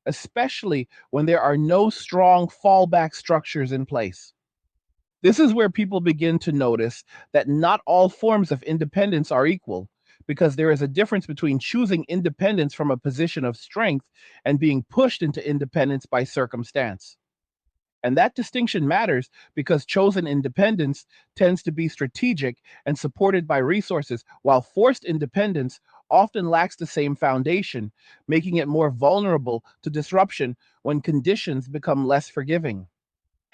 especially when there are no strong fallback structures in place. This is where people begin to notice that not all forms of independence are equal, because there is a difference between choosing independence from a position of strength and being pushed into independence by circumstance. And that distinction matters because chosen independence tends to be strategic and supported by resources, while forced independence often lacks the same foundation, making it more vulnerable to disruption when conditions become less forgiving.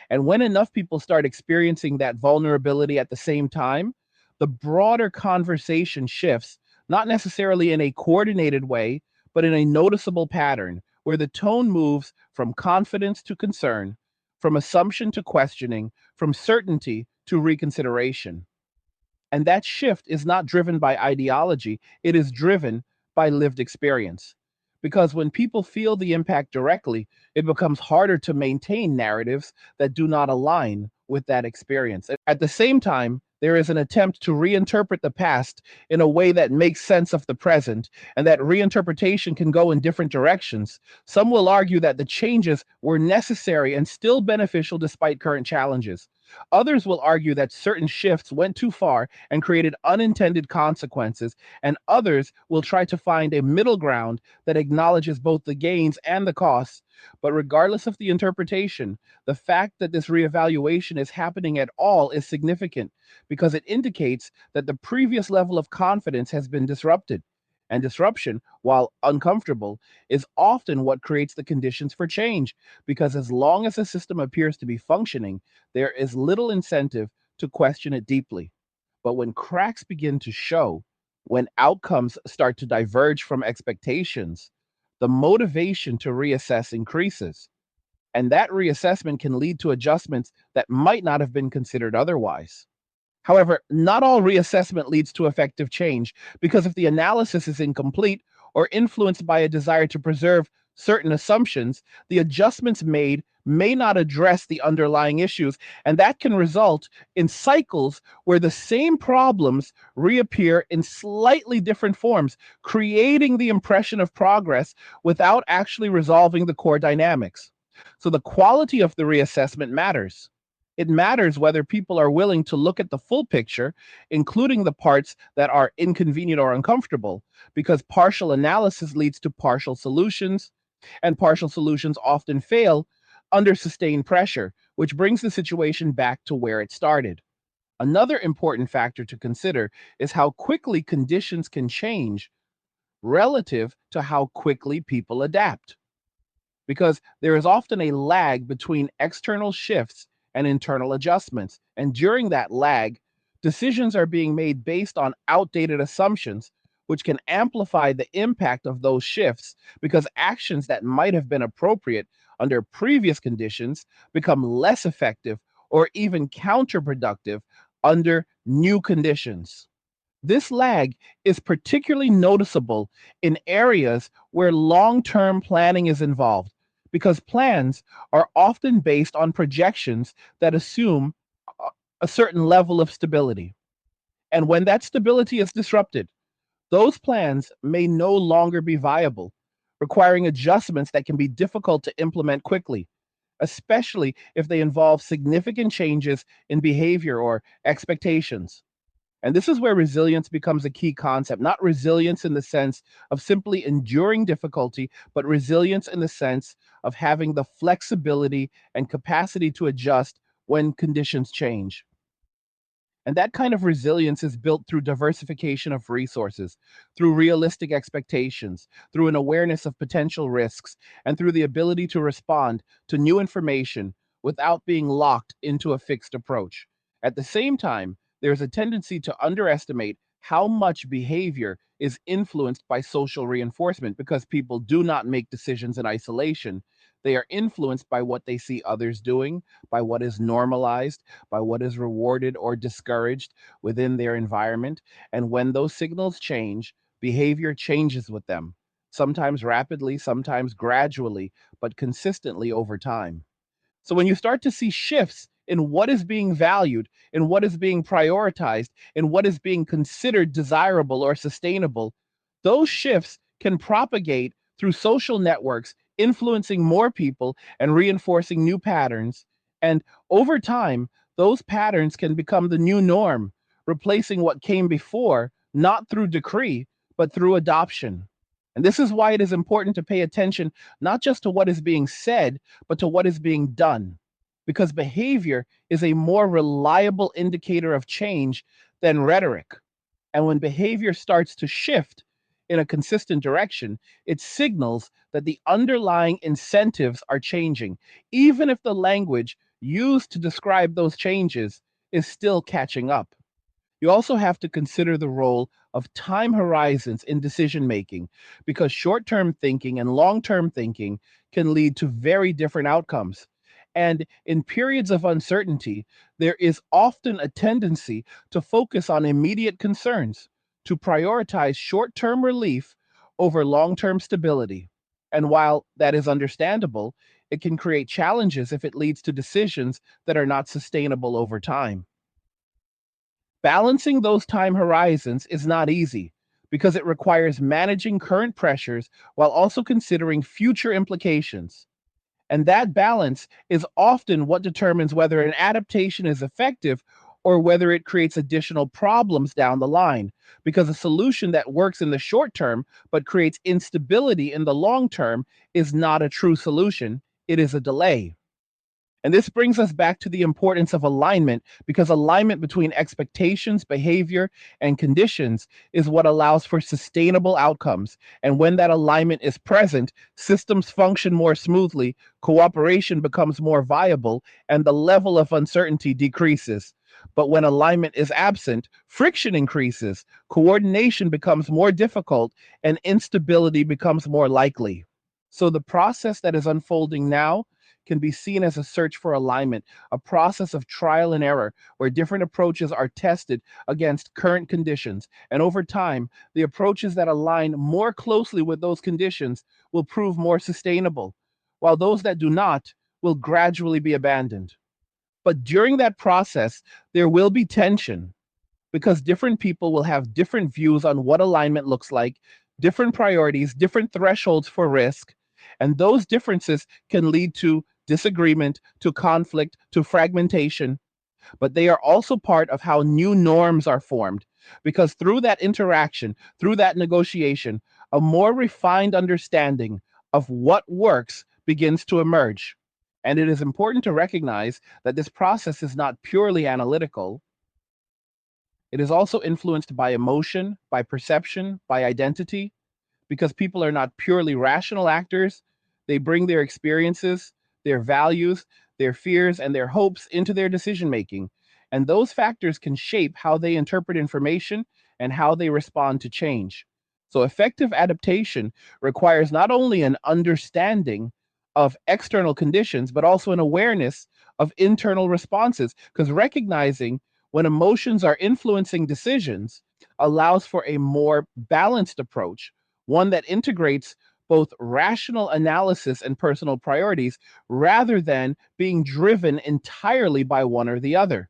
And when enough people start experiencing that vulnerability at the same time, the broader conversation shifts, not necessarily in a coordinated way, but in a noticeable pattern where the tone moves from confidence to concern, from assumption to questioning, from certainty to reconsideration. And that shift is not driven by ideology, it is driven by lived experience. Because when people feel the impact directly, it becomes harder to maintain narratives that do not align with that experience. At the same time, there is an attempt to reinterpret the past in a way that makes sense of the present, and that reinterpretation can go in different directions. Some will argue that the changes were necessary and still beneficial despite current challenges. Others will argue that certain shifts went too far and created unintended consequences, and others will try to find a middle ground that acknowledges both the gains and the costs. But regardless of the interpretation, the fact that this reevaluation is happening at all is significant because it indicates that the previous level of confidence has been disrupted. And disruption, while uncomfortable, is often what creates the conditions for change, because as long as a system appears to be functioning, there is little incentive to question it deeply. But when cracks begin to show, when outcomes start to diverge from expectations, the motivation to reassess increases. And that reassessment can lead to adjustments that might not have been considered otherwise. However, not all reassessment leads to effective change, because if the analysis is incomplete or influenced by a desire to preserve certain assumptions, the adjustments made may not address the underlying issues, and that can result in cycles where the same problems reappear in slightly different forms, creating the impression of progress without actually resolving the core dynamics. So the quality of the reassessment matters. It matters whether people are willing to look at the full picture, including the parts that are inconvenient or uncomfortable, because partial analysis leads to partial solutions, and partial solutions often fail under sustained pressure, which brings the situation back to where it started. Another important factor to consider is how quickly conditions can change relative to how quickly people adapt, because there is often a lag between external shifts and internal adjustments. And during that lag, decisions are being made based on outdated assumptions, which can amplify the impact of those shifts, because actions that might have been appropriate under previous conditions become less effective or even counterproductive under new conditions. This lag is particularly noticeable in areas where long term planning is involved, because plans are often based on projections that assume a certain level of stability. And when that stability is disrupted, those plans may no longer be viable, requiring adjustments that can be difficult to implement quickly, especially if they involve significant changes in behavior or expectations. And this is where resilience becomes a key concept, not resilience in the sense of simply enduring difficulty, but resilience in the sense of having the flexibility and capacity to adjust when conditions change. And that kind of resilience is built through diversification of resources, through realistic expectations, through an awareness of potential risks, and through the ability to respond to new information without being locked into a fixed approach. At the same time, there's a tendency to underestimate how much behavior is influenced by social reinforcement because people do not make decisions in isolation. They are influenced by what they see others doing, by what is normalized, by what is rewarded or discouraged within their environment. And when those signals change, behavior changes with them, sometimes rapidly, sometimes gradually, but consistently over time. So when you start to see shifts in what is being valued, in what is being prioritized, in what is being considered desirable or sustainable, those shifts can propagate through social networks, influencing more people and reinforcing new patterns. And over time, those patterns can become the new norm, replacing what came before, not through decree, but through adoption. And this is why it is important to pay attention not just to what is being said, but to what is being done. Because behavior is a more reliable indicator of change than rhetoric. And when behavior starts to shift in a consistent direction, it signals that the underlying incentives are changing, even if the language used to describe those changes is still catching up. You also have to consider the role of time horizons in decision making because short term thinking and long term thinking can lead to very different outcomes. And in periods of uncertainty, there is often a tendency to focus on immediate concerns, to prioritize short term relief over long term stability. And while that is understandable, it can create challenges if it leads to decisions that are not sustainable over time. Balancing those time horizons is not easy because it requires managing current pressures while also considering future implications. And that balance is often what determines whether an adaptation is effective or whether it creates additional problems down the line. Because a solution that works in the short term but creates instability in the long term is not a true solution, it is a delay. And this brings us back to the importance of alignment because alignment between expectations, behavior, and conditions is what allows for sustainable outcomes. And when that alignment is present, systems function more smoothly, cooperation becomes more viable, and the level of uncertainty decreases. But when alignment is absent, friction increases, coordination becomes more difficult, and instability becomes more likely. So the process that is unfolding now can be seen as a search for alignment, a process of trial and error where different approaches are tested against current conditions. And over time, the approaches that align more closely with those conditions will prove more sustainable, while those that do not will gradually be abandoned. But during that process, there will be tension because different people will have different views on what alignment looks like, different priorities, different thresholds for risk. And those differences can lead to disagreement, to conflict, to fragmentation. But they are also part of how new norms are formed. Because through that interaction, through that negotiation, a more refined understanding of what works begins to emerge. And it is important to recognize that this process is not purely analytical. It is also influenced by emotion, by perception, by identity, because people are not purely rational actors. They bring their experiences, their values, their fears, and their hopes into their decision making. And those factors can shape how they interpret information and how they respond to change. So, effective adaptation requires not only an understanding of external conditions, but also an awareness of internal responses, because recognizing when emotions are influencing decisions allows for a more balanced approach, one that integrates both rational analysis and personal priorities rather than being driven entirely by one or the other.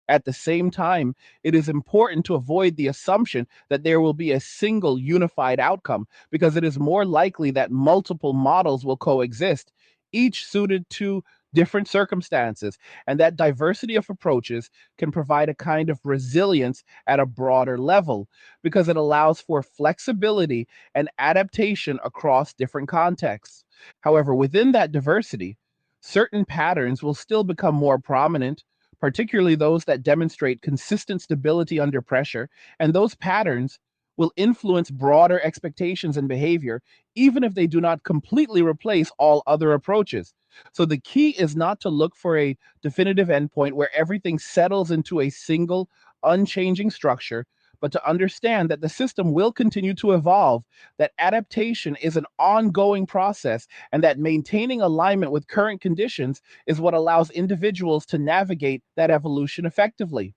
At the same time, it is important to avoid the assumption that there will be a single unified outcome because it is more likely that multiple models will coexist, each suited to different circumstances, and that diversity of approaches can provide a kind of resilience at a broader level because it allows for flexibility and adaptation across different contexts. However, within that diversity, certain patterns will still become more prominent, particularly those that demonstrate consistent stability under pressure, and those patterns will influence broader expectations and behavior, even if they do not completely replace all other approaches. So the key is not to look for a definitive endpoint where everything settles into a single, unchanging structure, but to understand that the system will continue to evolve, that adaptation is an ongoing process, and that maintaining alignment with current conditions is what allows individuals to navigate that evolution effectively.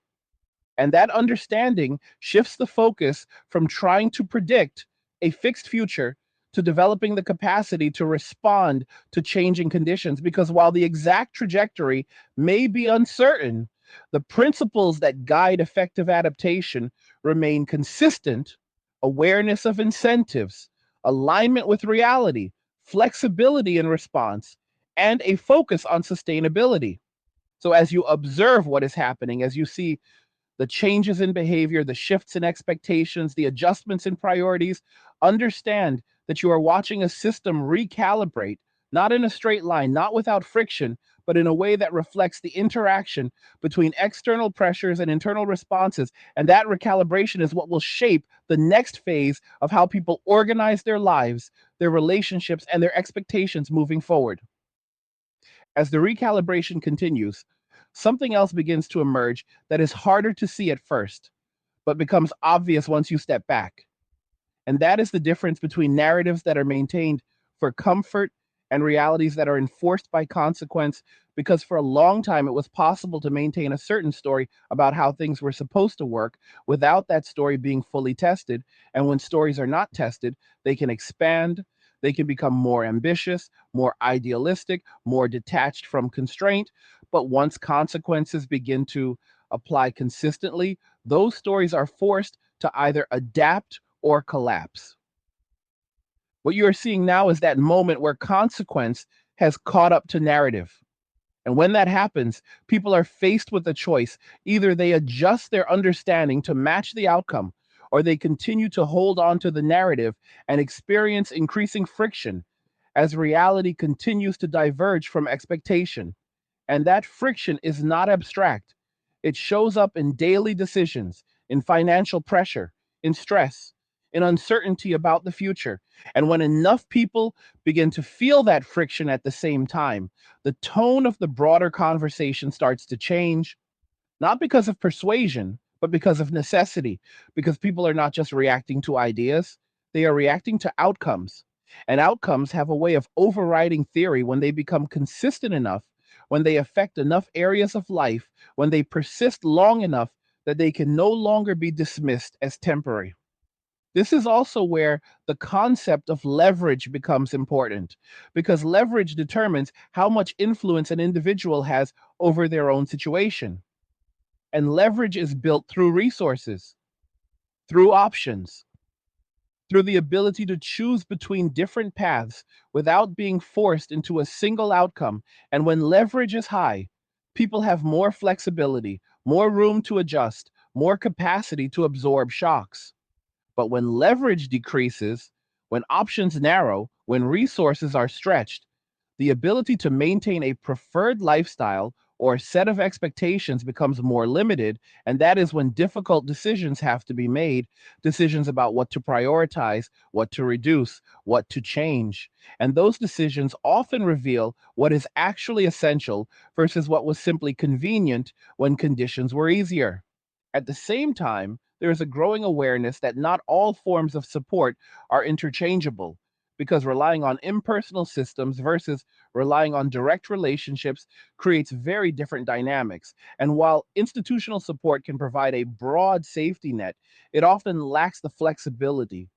And that understanding shifts the focus from trying to predict a fixed future to developing the capacity to respond to changing conditions. Because while the exact trajectory may be uncertain, the principles that guide effective adaptation remain consistent: awareness of incentives, alignment with reality, flexibility in response, and a focus on sustainability. So, as you observe what is happening, as you see the changes in behavior, the shifts in expectations, the adjustments in priorities, understand that you are watching a system recalibrate, not in a straight line, not without friction, but in a way that reflects the interaction between external pressures and internal responses. And that recalibration is what will shape the next phase of how people organize their lives, their relationships, and their expectations moving forward. As the recalibration continues, something else begins to emerge that is harder to see at first, but becomes obvious once you step back. And that is the difference between narratives that are maintained for comfort and realities that are enforced by consequence. Because for a long time, it was possible to maintain a certain story about how things were supposed to work without that story being fully tested. And when stories are not tested, they can expand, they can become more ambitious, more idealistic, more detached from constraint. But once consequences begin to apply consistently, those stories are forced to either adapt or collapse. What you are seeing now is that moment where consequence has caught up to narrative. And when that happens, people are faced with a choice. Either they adjust their understanding to match the outcome, or they continue to hold on to the narrative and experience increasing friction as reality continues to diverge from expectation. And that friction is not abstract. It shows up in daily decisions, in financial pressure, in stress, in uncertainty about the future. And when enough people begin to feel that friction at the same time, the tone of the broader conversation starts to change, not because of persuasion, but because of necessity, because people are not just reacting to ideas, they are reacting to outcomes. And outcomes have a way of overriding theory when they become consistent enough, when they affect enough areas of life, when they persist long enough that they can no longer be dismissed as temporary. This is also where the concept of leverage becomes important because leverage determines how much influence an individual has over their own situation. And leverage is built through resources, through options, through the ability to choose between different paths without being forced into a single outcome. And when leverage is high, people have more flexibility, more room to adjust, more capacity to absorb shocks. But when leverage decreases, when options narrow, when resources are stretched, the ability to maintain a preferred lifestyle or set of expectations becomes more limited. And that is when difficult decisions have to be made, decisions about what to prioritize, what to reduce, what to change. And those decisions often reveal what is actually essential versus what was simply convenient when conditions were easier. At the same time, there is a growing awareness that not all forms of support are interchangeable, because relying on impersonal systems versus relying on direct relationships creates very different dynamics. And while institutional support can provide a broad safety net, it often lacks the flexibility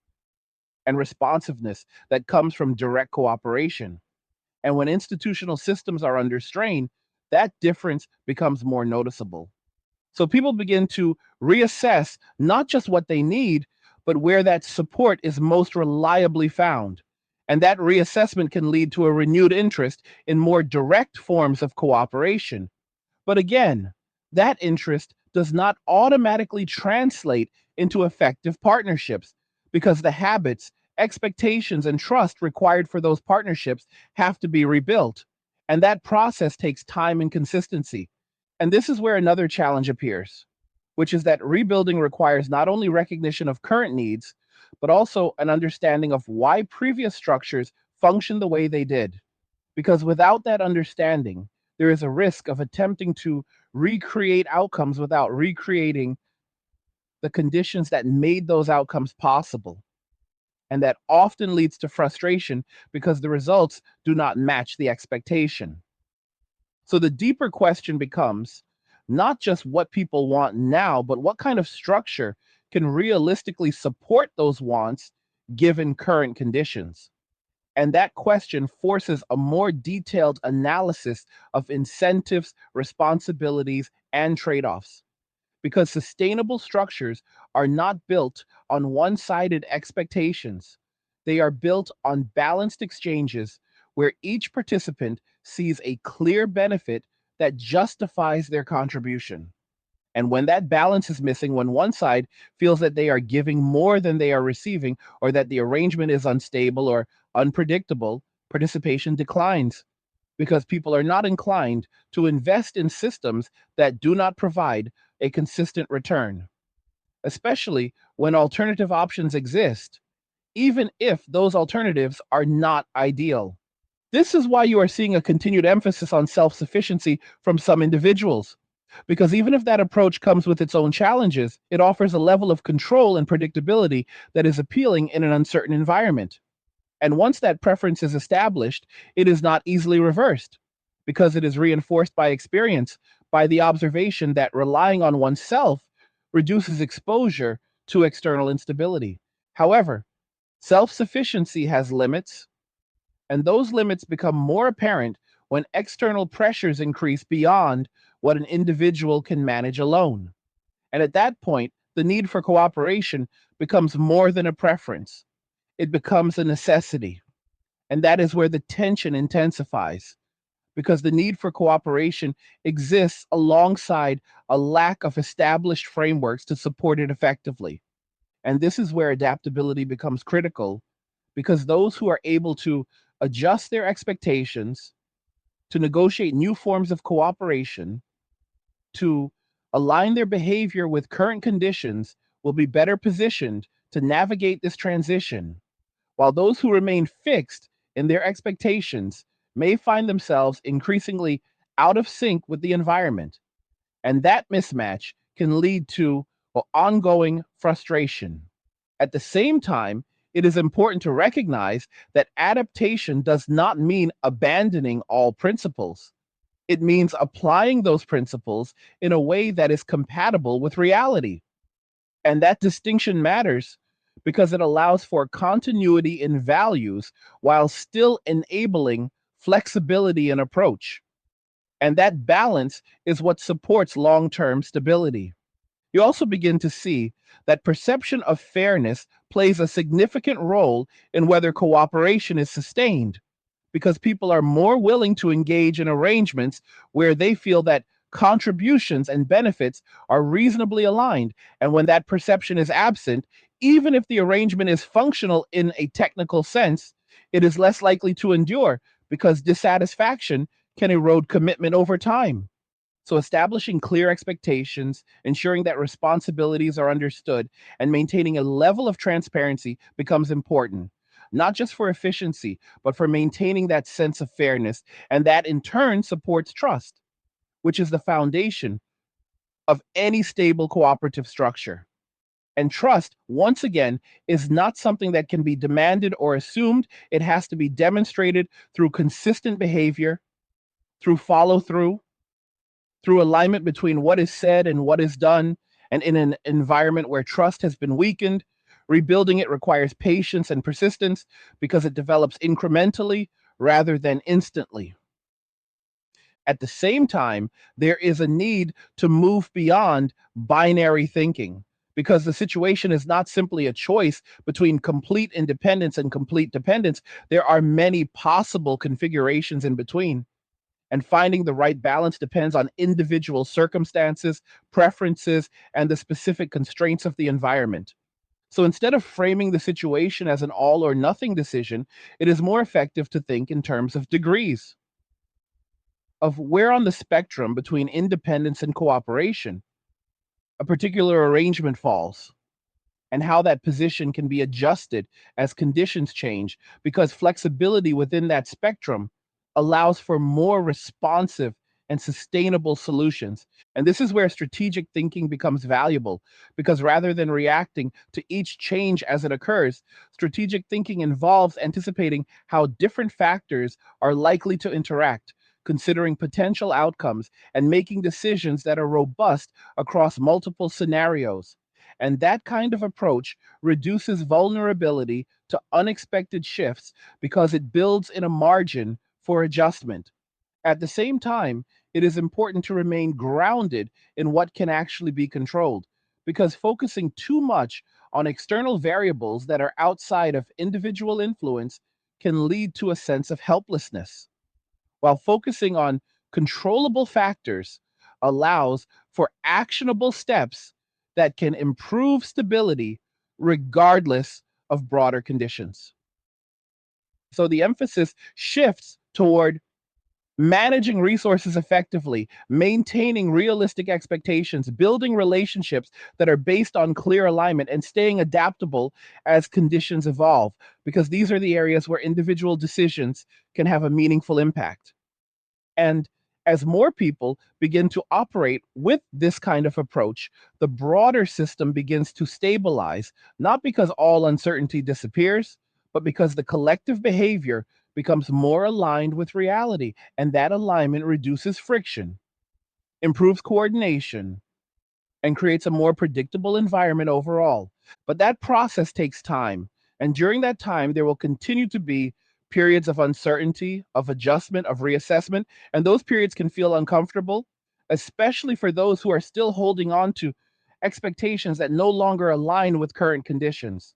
and responsiveness that comes from direct cooperation. And when institutional systems are under strain, that difference becomes more noticeable. So people begin to reassess not just what they need, but where that support is most reliably found. And that reassessment can lead to a renewed interest in more direct forms of cooperation. But again, that interest does not automatically translate into effective partnerships because the habits, expectations, and trust required for those partnerships have to be rebuilt. And that process takes time and consistency. And this is where another challenge appears, which is that rebuilding requires not only recognition of current needs, but also an understanding of why previous structures function the way they did. Because without that understanding, there is a risk of attempting to recreate outcomes without recreating the conditions that made those outcomes possible. And that often leads to frustration because the results do not match the expectation. So the deeper question becomes not just what people want now, but what kind of structure can realistically support those wants given current conditions. And that question forces a more detailed analysis of incentives, responsibilities, and trade offs. Because sustainable structures are not built on one sided expectations, they are built on balanced exchanges where each participant sees a clear benefit that justifies their contribution. And when that balance is missing, when one side feels that they are giving more than they are receiving, or that the arrangement is unstable or unpredictable, participation declines because people are not inclined to invest in systems that do not provide a consistent return, especially when alternative options exist, even if those alternatives are not ideal. This is why you are seeing a continued emphasis on self sufficiency from some individuals. Because even if that approach comes with its own challenges, it offers a level of control and predictability that is appealing in an uncertain environment. And once that preference is established, it is not easily reversed because it is reinforced by experience, by the observation that relying on oneself reduces exposure to external instability. However, self sufficiency has limits, and those limits become more apparent when external pressures increase beyond what an individual can manage alone. And at that point, the need for cooperation becomes more than a preference, it becomes a necessity. And that is where the tension intensifies because the need for cooperation exists alongside a lack of established frameworks to support it effectively. And this is where adaptability becomes critical because those who are able to adjust their expectations, to negotiate new forms of cooperation, to align their behavior with current conditions will be better positioned to navigate this transition, while those who remain fixed in their expectations may find themselves increasingly out of sync with the environment. And that mismatch can lead to ongoing frustration. At the same time, it is important to recognize that adaptation does not mean abandoning all principles. It means applying those principles in a way that is compatible with reality. And that distinction matters because it allows for continuity in values while still enabling flexibility in approach. And that balance is what supports long term stability. You also begin to see that perception of fairness plays a significant role in whether cooperation is sustained because people are more willing to engage in arrangements where they feel that contributions and benefits are reasonably aligned. And when that perception is absent, even if the arrangement is functional in a technical sense, it is less likely to endure because dissatisfaction can erode commitment over time. So, establishing clear expectations, ensuring that responsibilities are understood, and maintaining a level of transparency becomes important, not just for efficiency, but for maintaining that sense of fairness. And that in turn supports trust, which is the foundation of any stable cooperative structure. And trust, once again, is not something that can be demanded or assumed. It has to be demonstrated through consistent behavior, through follow through alignment between what is said and what is done. And in an environment where trust has been weakened, rebuilding it requires patience and persistence because it develops incrementally rather than instantly. At the same time, there is a need to move beyond binary thinking because the situation is not simply a choice between complete independence and complete dependence. There are many possible configurations in between. And finding the right balance depends on individual circumstances, preferences, and the specific constraints of the environment. So instead of framing the situation as an all or nothing decision, it is more effective to think in terms of degrees, of where on the spectrum between independence and cooperation a particular arrangement falls, and how that position can be adjusted as conditions change, because flexibility within that spectrum allows for more responsive and sustainable solutions. And this is where strategic thinking becomes valuable, because rather than reacting to each change as it occurs, strategic thinking involves anticipating how different factors are likely to interact, considering potential outcomes, and making decisions that are robust across multiple scenarios. And that kind of approach reduces vulnerability to unexpected shifts because it builds in a margin for adjustment. At the same time, it is important to remain grounded in what can actually be controlled, because focusing too much on external variables that are outside of individual influence can lead to a sense of helplessness, while focusing on controllable factors allows for actionable steps that can improve stability regardless of broader conditions. So the emphasis shifts toward managing resources effectively, maintaining realistic expectations, building relationships that are based on clear alignment, and staying adaptable as conditions evolve, because these are the areas where individual decisions can have a meaningful impact. And as more people begin to operate with this kind of approach, the broader system begins to stabilize, not because all uncertainty disappears, but because the collective behavior becomes more aligned with reality. And that alignment reduces friction, improves coordination, and creates a more predictable environment overall. But that process takes time. And during that time, there will continue to be periods of uncertainty, of adjustment, of reassessment. And those periods can feel uncomfortable, especially for those who are still holding on to expectations that no longer align with current conditions.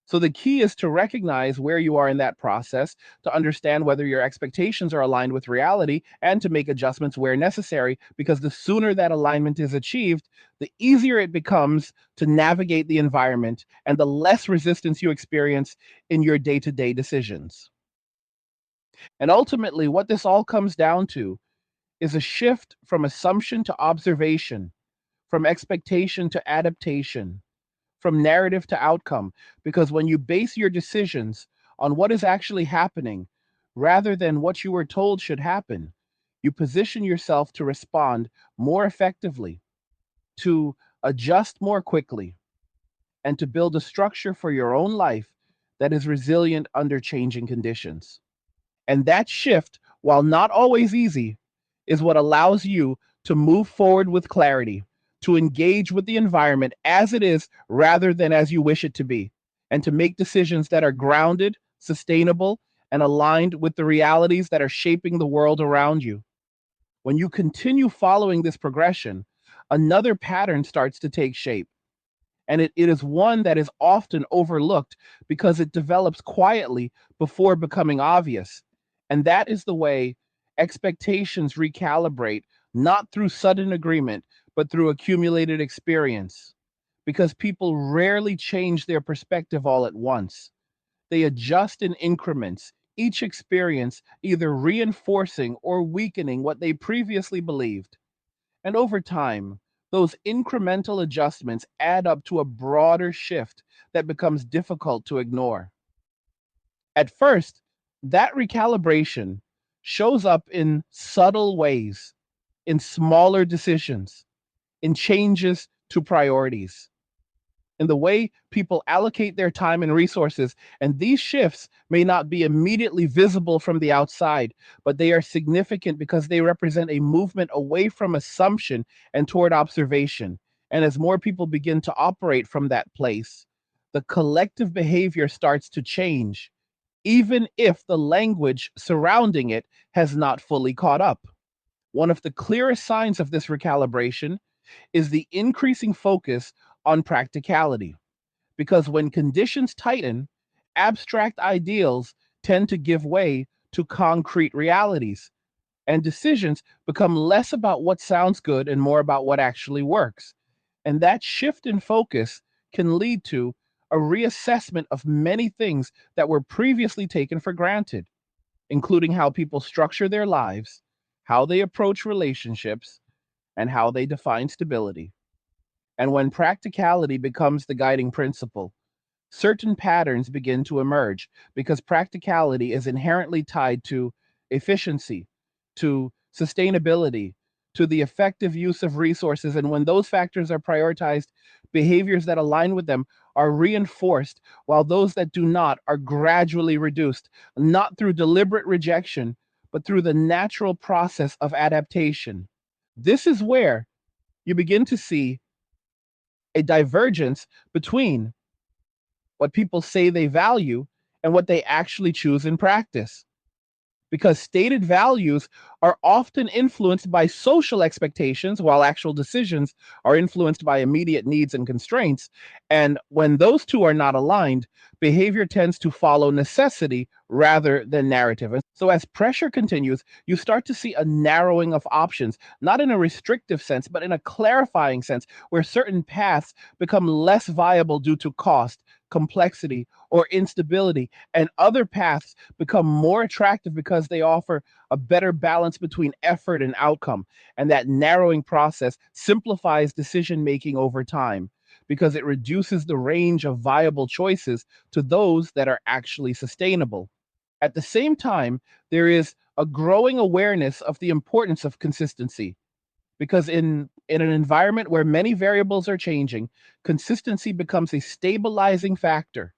So the key is to recognize where you are in that process, to understand whether your expectations are aligned with reality, and to make adjustments where necessary, because the sooner that alignment is achieved, the easier it becomes to navigate the environment and the less resistance you experience in your day-to-day decisions. And ultimately, what this all comes down to is a shift from assumption to observation, from expectation to adaptation, from narrative to outcome. Because when you base your decisions on what is actually happening rather than what you were told should happen, you position yourself to respond more effectively, to adjust more quickly, and to build a structure for your own life that is resilient under changing conditions. And that shift, while not always easy, is what allows you to move forward with clarity, to engage with the environment as it is rather than as you wish it to be, and to make decisions that are grounded, sustainable, and aligned with the realities that are shaping the world around you. When you continue following this progression, another pattern starts to take shape. And it is one that is often overlooked because it develops quietly before becoming obvious. And that is the way expectations recalibrate, not through sudden agreement, but through accumulated experience. Because people rarely change their perspective all at once, they adjust in increments, each experience either reinforcing or weakening what they previously believed. And over time, those incremental adjustments add up to a broader shift that becomes difficult to ignore. At first, that recalibration shows up in subtle ways, in smaller decisions, in changes to priorities, in the way people allocate their time and resources. And these shifts may not be immediately visible from the outside, but they are significant because they represent a movement away from assumption and toward observation. And as more people begin to operate from that place, the collective behavior starts to change, even if the language surrounding it has not fully caught up. One of the clearest signs of this recalibration is the increasing focus on practicality, because when conditions tighten, abstract ideals tend to give way to concrete realities, and decisions become less about what sounds good and more about what actually works. And that shift in focus can lead to a reassessment of many things that were previously taken for granted, including how people structure their lives, how they approach relationships, and how they define stability. And when practicality becomes the guiding principle, certain patterns begin to emerge, because practicality is inherently tied to efficiency, to sustainability, to the effective use of resources. And when those factors are prioritized, behaviors that align with them are reinforced, while those that do not are gradually reduced, not through deliberate rejection, but through the natural process of adaptation. This is where you begin to see a divergence between what people say they value and what they actually choose in practice. Because stated values are often influenced by social expectations, while actual decisions are influenced by immediate needs and constraints. And when those two are not aligned, behavior tends to follow necessity rather than narrative. And so, as pressure continues, you start to see a narrowing of options, not in a restrictive sense, but in a clarifying sense, where certain paths become less viable due to cost, complexity, or instability, and other paths become more attractive because they offer a better balance between effort and outcome. And that narrowing process simplifies decision making over time, because it reduces the range of viable choices to those that are actually sustainable. At the same time, there is a growing awareness of the importance of consistency, because in an environment where many variables are changing, consistency becomes a stabilizing factor,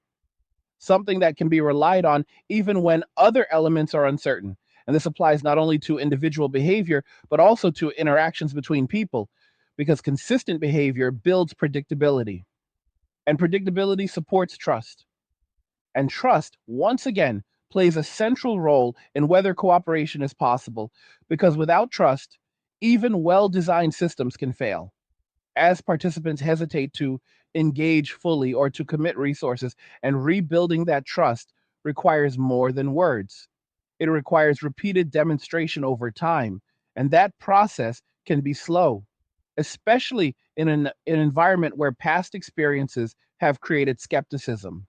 something that can be relied on even when other elements are uncertain. And this applies not only to individual behavior, but also to interactions between people, because consistent behavior builds predictability, and predictability supports trust. And trust, once again, plays a central role in whether cooperation is possible, because without trust, even well designed systems can fail, as participants hesitate to engage fully or to commit resources. And rebuilding that trust requires more than words. It requires repeated demonstration over time. And that process can be slow, especially in an environment where past experiences have created skepticism.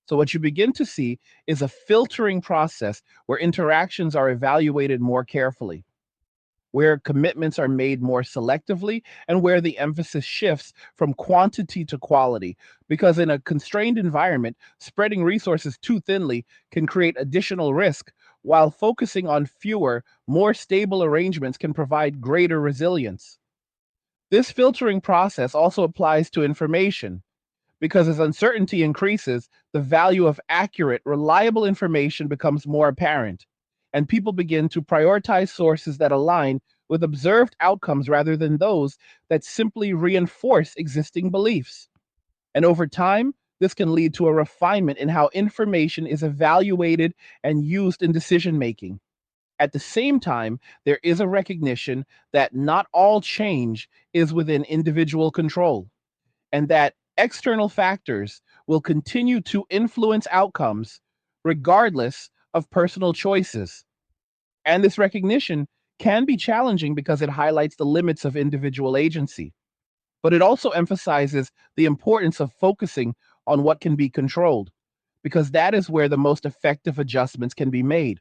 So, what you begin to see is a filtering process where interactions are evaluated more carefully, where commitments are made more selectively, and where the emphasis shifts from quantity to quality. Because in a constrained environment, spreading resources too thinly can create additional risk, while focusing on fewer, more stable arrangements can provide greater resilience. This filtering process also applies to information, because as uncertainty increases, the value of accurate, reliable information becomes more apparent, and people begin to prioritize sources that align with observed outcomes rather than those that simply reinforce existing beliefs. And over time, this can lead to a refinement in how information is evaluated and used in decision making. At the same time, there is a recognition that not all change is within individual control, and that external factors will continue to influence outcomes regardless of personal choices. And this recognition can be challenging because it highlights the limits of individual agency, but it also emphasizes the importance of focusing on what can be controlled, because that is where the most effective adjustments can be made.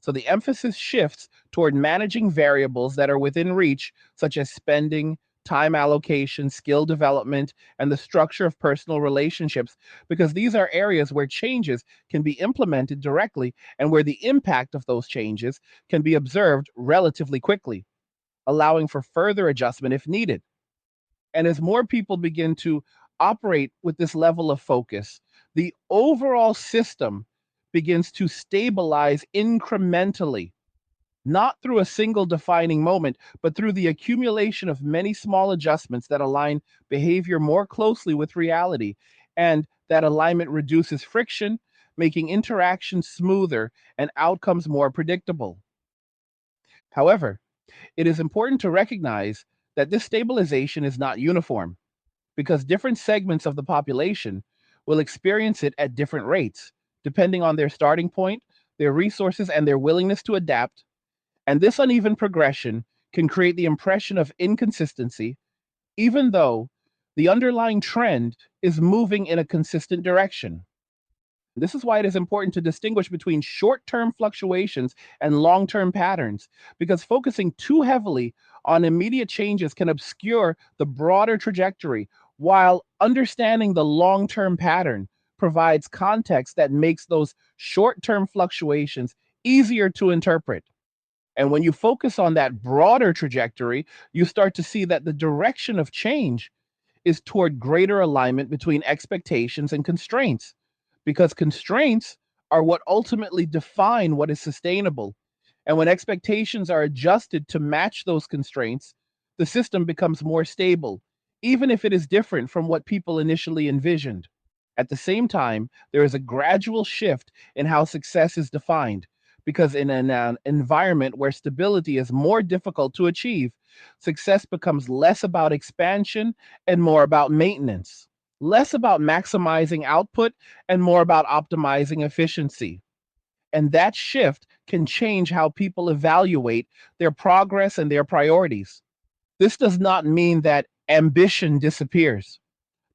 So the emphasis shifts toward managing variables that are within reach, such as spending, time allocation, skill development, and the structure of personal relationships, because these are areas where changes can be implemented directly and where the impact of those changes can be observed relatively quickly, allowing for further adjustment if needed. And as more people begin to operate with this level of focus, the overall system begins to stabilize incrementally, not through a single defining moment, but through the accumulation of many small adjustments that align behavior more closely with reality. And that alignment reduces friction, making interactions smoother and outcomes more predictable. However, It is important to recognize that this stabilization is not uniform because different segments of the population will experience it at different rates, depending on their starting point, their resources, and their willingness to adapt. And this uneven progression can create the impression of inconsistency, even though the underlying trend is moving in a consistent direction. This is why it is important to distinguish between short term fluctuations and long term patterns, because focusing too heavily on immediate changes can obscure the broader trajectory, while understanding the long term pattern provides context that makes those short term fluctuations easier to interpret. And when you focus on that broader trajectory, you start to see that the direction of change is toward greater alignment between expectations and constraints, because constraints are what ultimately define what is sustainable. And when expectations are adjusted to match those constraints, the system becomes more stable, even if it is different from what people initially envisioned. At the same time, there is a gradual shift in how success is defined, because in an environment where stability is more difficult to achieve, success becomes less about expansion and more about maintenance, less about maximizing output and more about optimizing efficiency. And that shift can change how people evaluate their progress and their priorities. This does not mean that ambition disappears,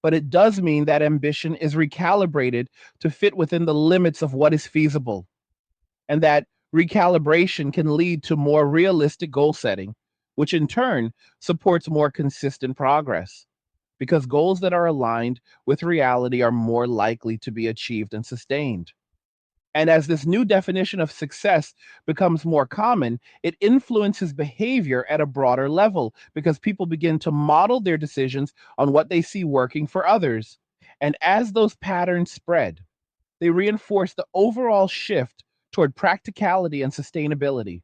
but it does mean that ambition is recalibrated to fit within the limits of what is feasible, and that recalibration can lead to more realistic goal setting, which in turn supports more consistent progress, because goals that are aligned with reality are more likely to be achieved and sustained. And as this new definition of success becomes more common, it influences behavior at a broader level because people begin to model their decisions on what they see working for others. And as those patterns spread, they reinforce the overall shift toward practicality and sustainability.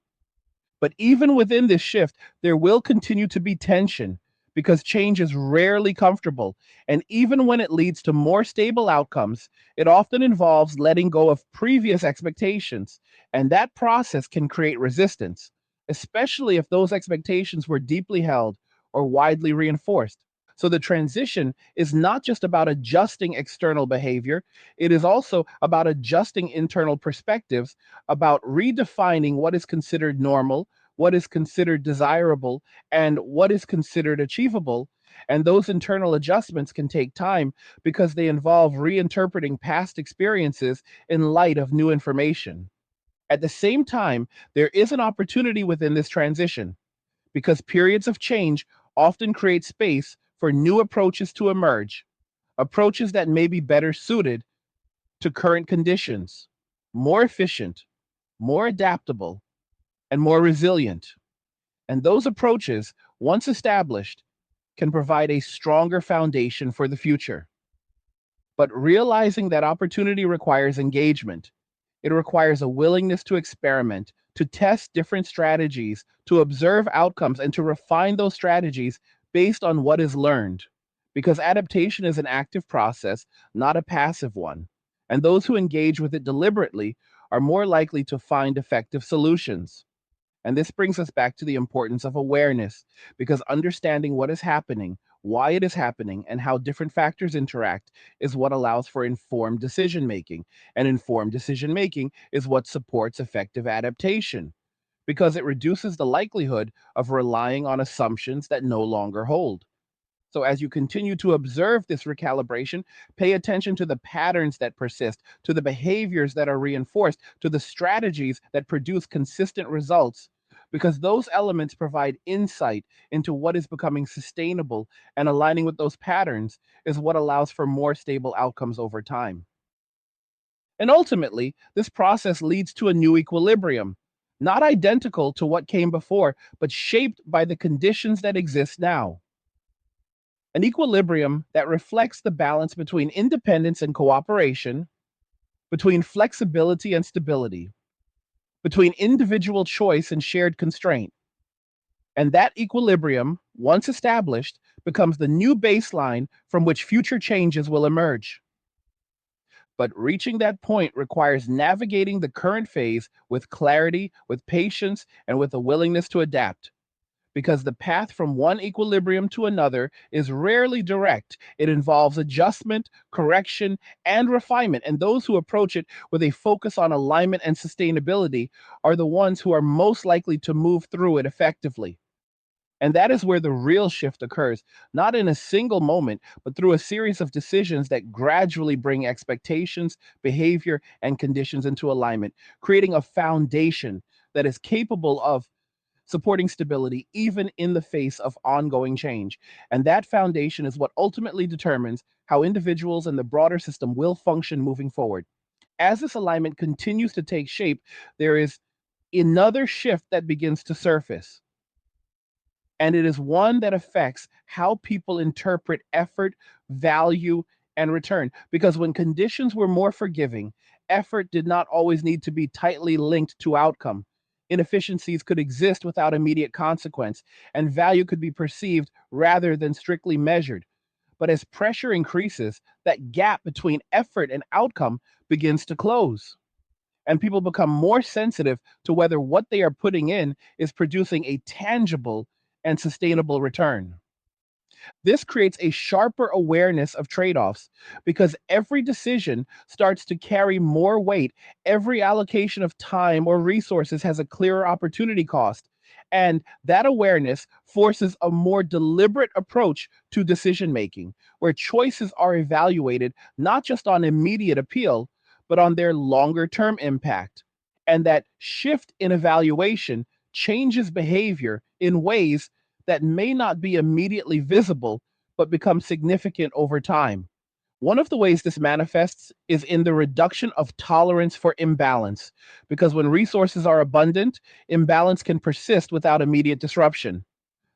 But even within this shift, there will continue to be tension because change is rarely comfortable. And even when it leads to more stable outcomes, it often involves letting go of previous expectations. And that process can create resistance, especially if those expectations were deeply held or widely reinforced. So the transition is not just about adjusting external behavior, it is also about adjusting internal perspectives, about redefining what is considered normal, what is considered desirable, and what is considered achievable. And those internal adjustments can take time because they involve reinterpreting past experiences in light of new information. At the same time, there is an opportunity within this transition because periods of change often create space for new approaches to emerge, approaches that may be better suited to current conditions, more efficient, more adaptable, and more resilient. And those approaches, once established, can provide a stronger foundation for the future. But realizing that opportunity requires engagement. It requires a willingness to experiment, to test different strategies, to observe outcomes, and to refine those strategies based on what is learned. Because adaptation is an active process, not a passive one. And those who engage with it deliberately are more likely to find effective solutions. And this brings us back to the importance of awareness, because understanding what is happening, why it is happening, and how different factors interact is what allows for informed decision making. And informed decision making is what supports effective adaptation, because it reduces the likelihood of relying on assumptions that no longer hold. So, as you continue to observe this recalibration, pay attention to the patterns that persist, to the behaviors that are reinforced, to the strategies that produce consistent results, because those elements provide insight into what is becoming sustainable, and aligning with those patterns is what allows for more stable outcomes over time. And ultimately, this process leads to a new equilibrium, not identical to what came before, but shaped by the conditions that exist now. An equilibrium that reflects the balance between independence and cooperation, between flexibility and stability, between individual choice and shared constraint. And that equilibrium, once established, becomes the new baseline from which future changes will emerge. But reaching that point requires navigating the current phase with clarity, with patience, and with a willingness to adapt. because the path from one equilibrium to another is rarely direct. It involves adjustment, correction, and refinement. And those who approach it with a focus on alignment and sustainability are the ones who are most likely to move through it effectively. And that is where the real shift occurs, not in a single moment, but through a series of decisions that gradually bring expectations, behavior, and conditions into alignment, creating a foundation that is capable of supporting stability even in the face of ongoing change. And that foundation is what ultimately determines how individuals and the broader system will function moving forward. As this alignment continues to take shape, there is another shift that begins to surface. And it is one that affects how people interpret effort, value, and return. Because when conditions were more forgiving, effort did not always need to be tightly linked to outcome. Inefficiencies could exist without immediate consequence, and value could be perceived rather than strictly measured. But as pressure increases, that gap between effort and outcome begins to close, and people become more sensitive to whether what they are putting in is producing a tangible and sustainable return. This creates a sharper awareness of trade offs because every decision starts to carry more weight. Every allocation of time or resources has a clearer opportunity cost. And that awareness forces a more deliberate approach to decision making, where choices are evaluated not just on immediate appeal, but on their longer term impact. And that shift in evaluation changes behavior in ways that may not be immediately visible, but become significant over time. One of the ways this manifests is in the reduction of tolerance for imbalance, because when resources are abundant, imbalance can persist without immediate disruption.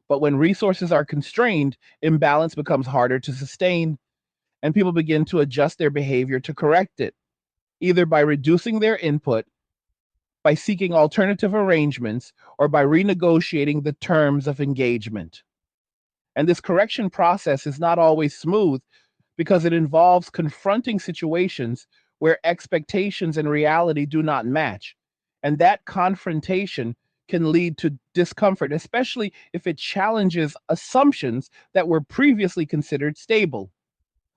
But when resources are constrained, imbalance becomes harder to sustain, and people begin to adjust their behavior to correct it, either by reducing their input, by seeking alternative arrangements, or by renegotiating the terms of engagement. And this correction process is not always smooth because it involves confronting situations where expectations and reality do not match. And that confrontation can lead to discomfort, especially if it challenges assumptions that were previously considered stable.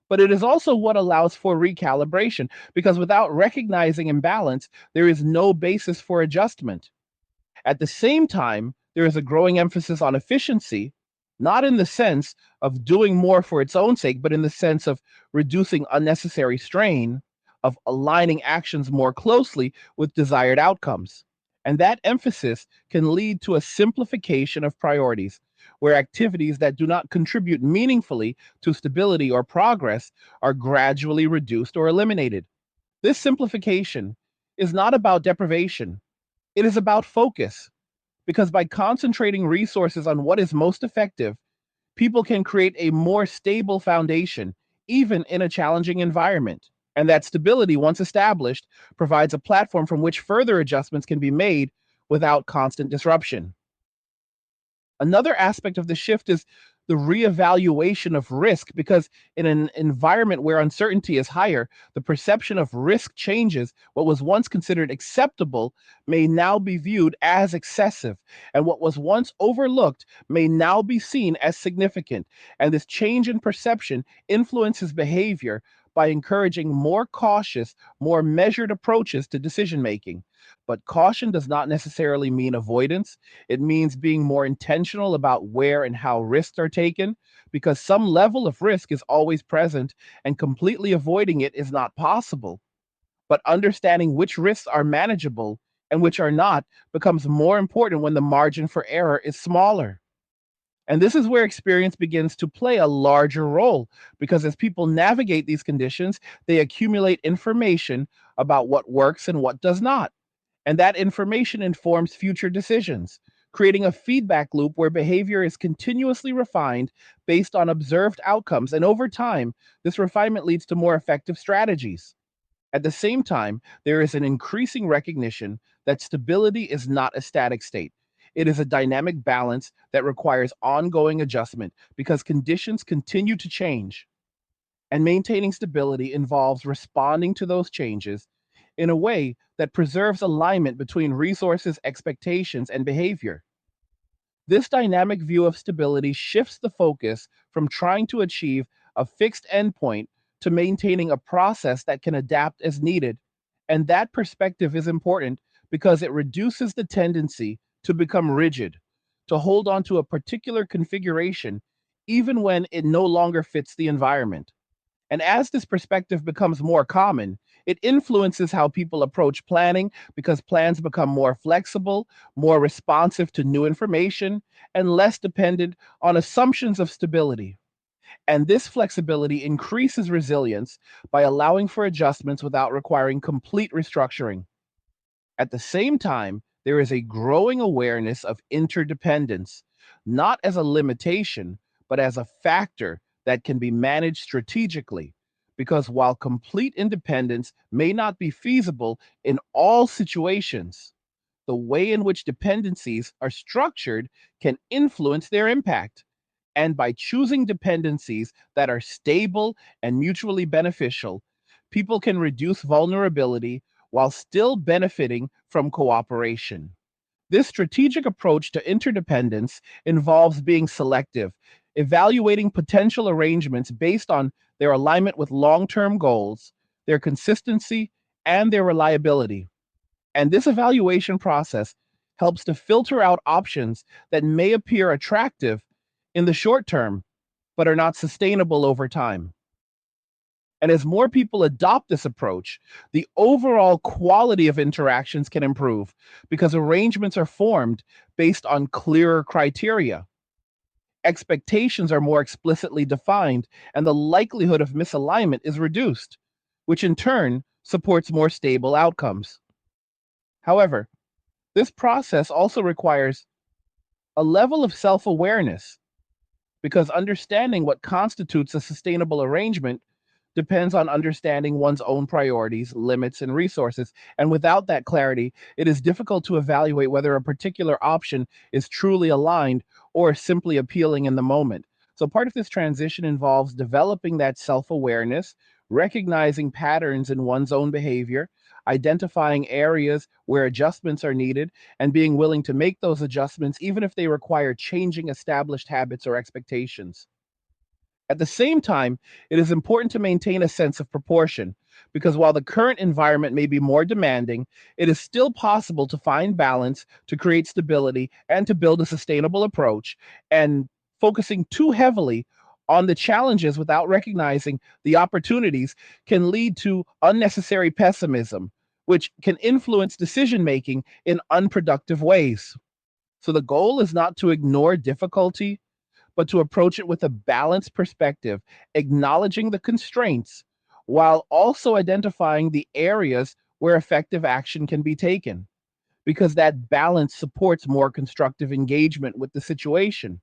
But it is also what allows for recalibration, because without recognizing imbalance, there is no basis for adjustment. At the same time, there is a growing emphasis on efficiency, not in the sense of doing more for its own sake, but in the sense of reducing unnecessary strain, of aligning actions more closely with desired outcomes. And that emphasis can lead to a simplification of priorities, where activities that do not contribute meaningfully to stability or progress are gradually reduced or eliminated. This simplification is not about deprivation, it is about focus, because by concentrating resources on what is most effective, people can create a more stable foundation, even in a challenging environment. And that stability, once established, provides a platform from which further adjustments can be made without constant disruption. Another aspect of the shift is the reevaluation of risk, because in an environment where uncertainty is higher, the perception of risk changes. What was once considered acceptable may now be viewed as excessive, and what was once overlooked may now be seen as significant. And this change in perception influences behavior by encouraging more cautious, more measured approaches to decision making. But caution does not necessarily mean avoidance. It means being more intentional about where and how risks are taken, because some level of risk is always present and completely avoiding it is not possible. But understanding which risks are manageable and which are not becomes more important when the margin for error is smaller. And this is where experience begins to play a larger role, because as people navigate these conditions, they accumulate information about what works and what does not. And that information informs future decisions, creating a feedback loop where behavior is continuously refined based on observed outcomes. And over time, this refinement leads to more effective strategies. At the same time, there is an increasing recognition that stability is not a static state. It is a dynamic balance that requires ongoing adjustment because conditions continue to change. And maintaining stability involves responding to those changes in a way that preserves alignment between resources, expectations, and behavior. This dynamic view of stability shifts the focus from trying to achieve a fixed endpoint to maintaining a process that can adapt as needed. And that perspective is important because it reduces the tendency to become rigid, to hold on to a particular configuration, even when it no longer fits the environment. And as this perspective becomes more common, it influences how people approach planning because plans become more flexible, more responsive to new information, and less dependent on assumptions of stability. And this flexibility increases resilience by allowing for adjustments without requiring complete restructuring. At the same time, there is a growing awareness of interdependence, not as a limitation, but as a factor that can be managed strategically. Because while complete independence may not be feasible in all situations, the way in which dependencies are structured can influence their impact. And by choosing dependencies that are stable and mutually beneficial, people can reduce vulnerability while still benefiting from cooperation. This strategic approach to interdependence involves being selective, evaluating potential arrangements based on their alignment with long term goals, their consistency, and their reliability. And this evaluation process helps to filter out options that may appear attractive in the short term, but are not sustainable over time. And as more people adopt this approach, the overall quality of interactions can improve because arrangements are formed based on clearer criteria. Expectations are more explicitly defined, and the likelihood of misalignment is reduced, which in turn supports more stable outcomes. However, this process also requires a level of self awareness because understanding what constitutes a sustainable arrangement depends on understanding one's own priorities, limits, and resources. And without that clarity, it is difficult to evaluate whether a particular option is truly aligned or simply appealing in the moment. So, part of this transition involves developing that self awareness, recognizing patterns in one's own behavior, identifying areas where adjustments are needed, and being willing to make those adjustments even if they require changing established habits or expectations. At the same time, it is important to maintain a sense of proportion because while the current environment may be more demanding, it is still possible to find balance, to create stability, and to build a sustainable approach. And focusing too heavily on the challenges without recognizing the opportunities can lead to unnecessary pessimism, which can influence decision making in unproductive ways. So the goal is not to ignore difficulty, but to approach it with a balanced perspective, acknowledging the constraints while also identifying the areas where effective action can be taken, because that balance supports more constructive engagement with the situation.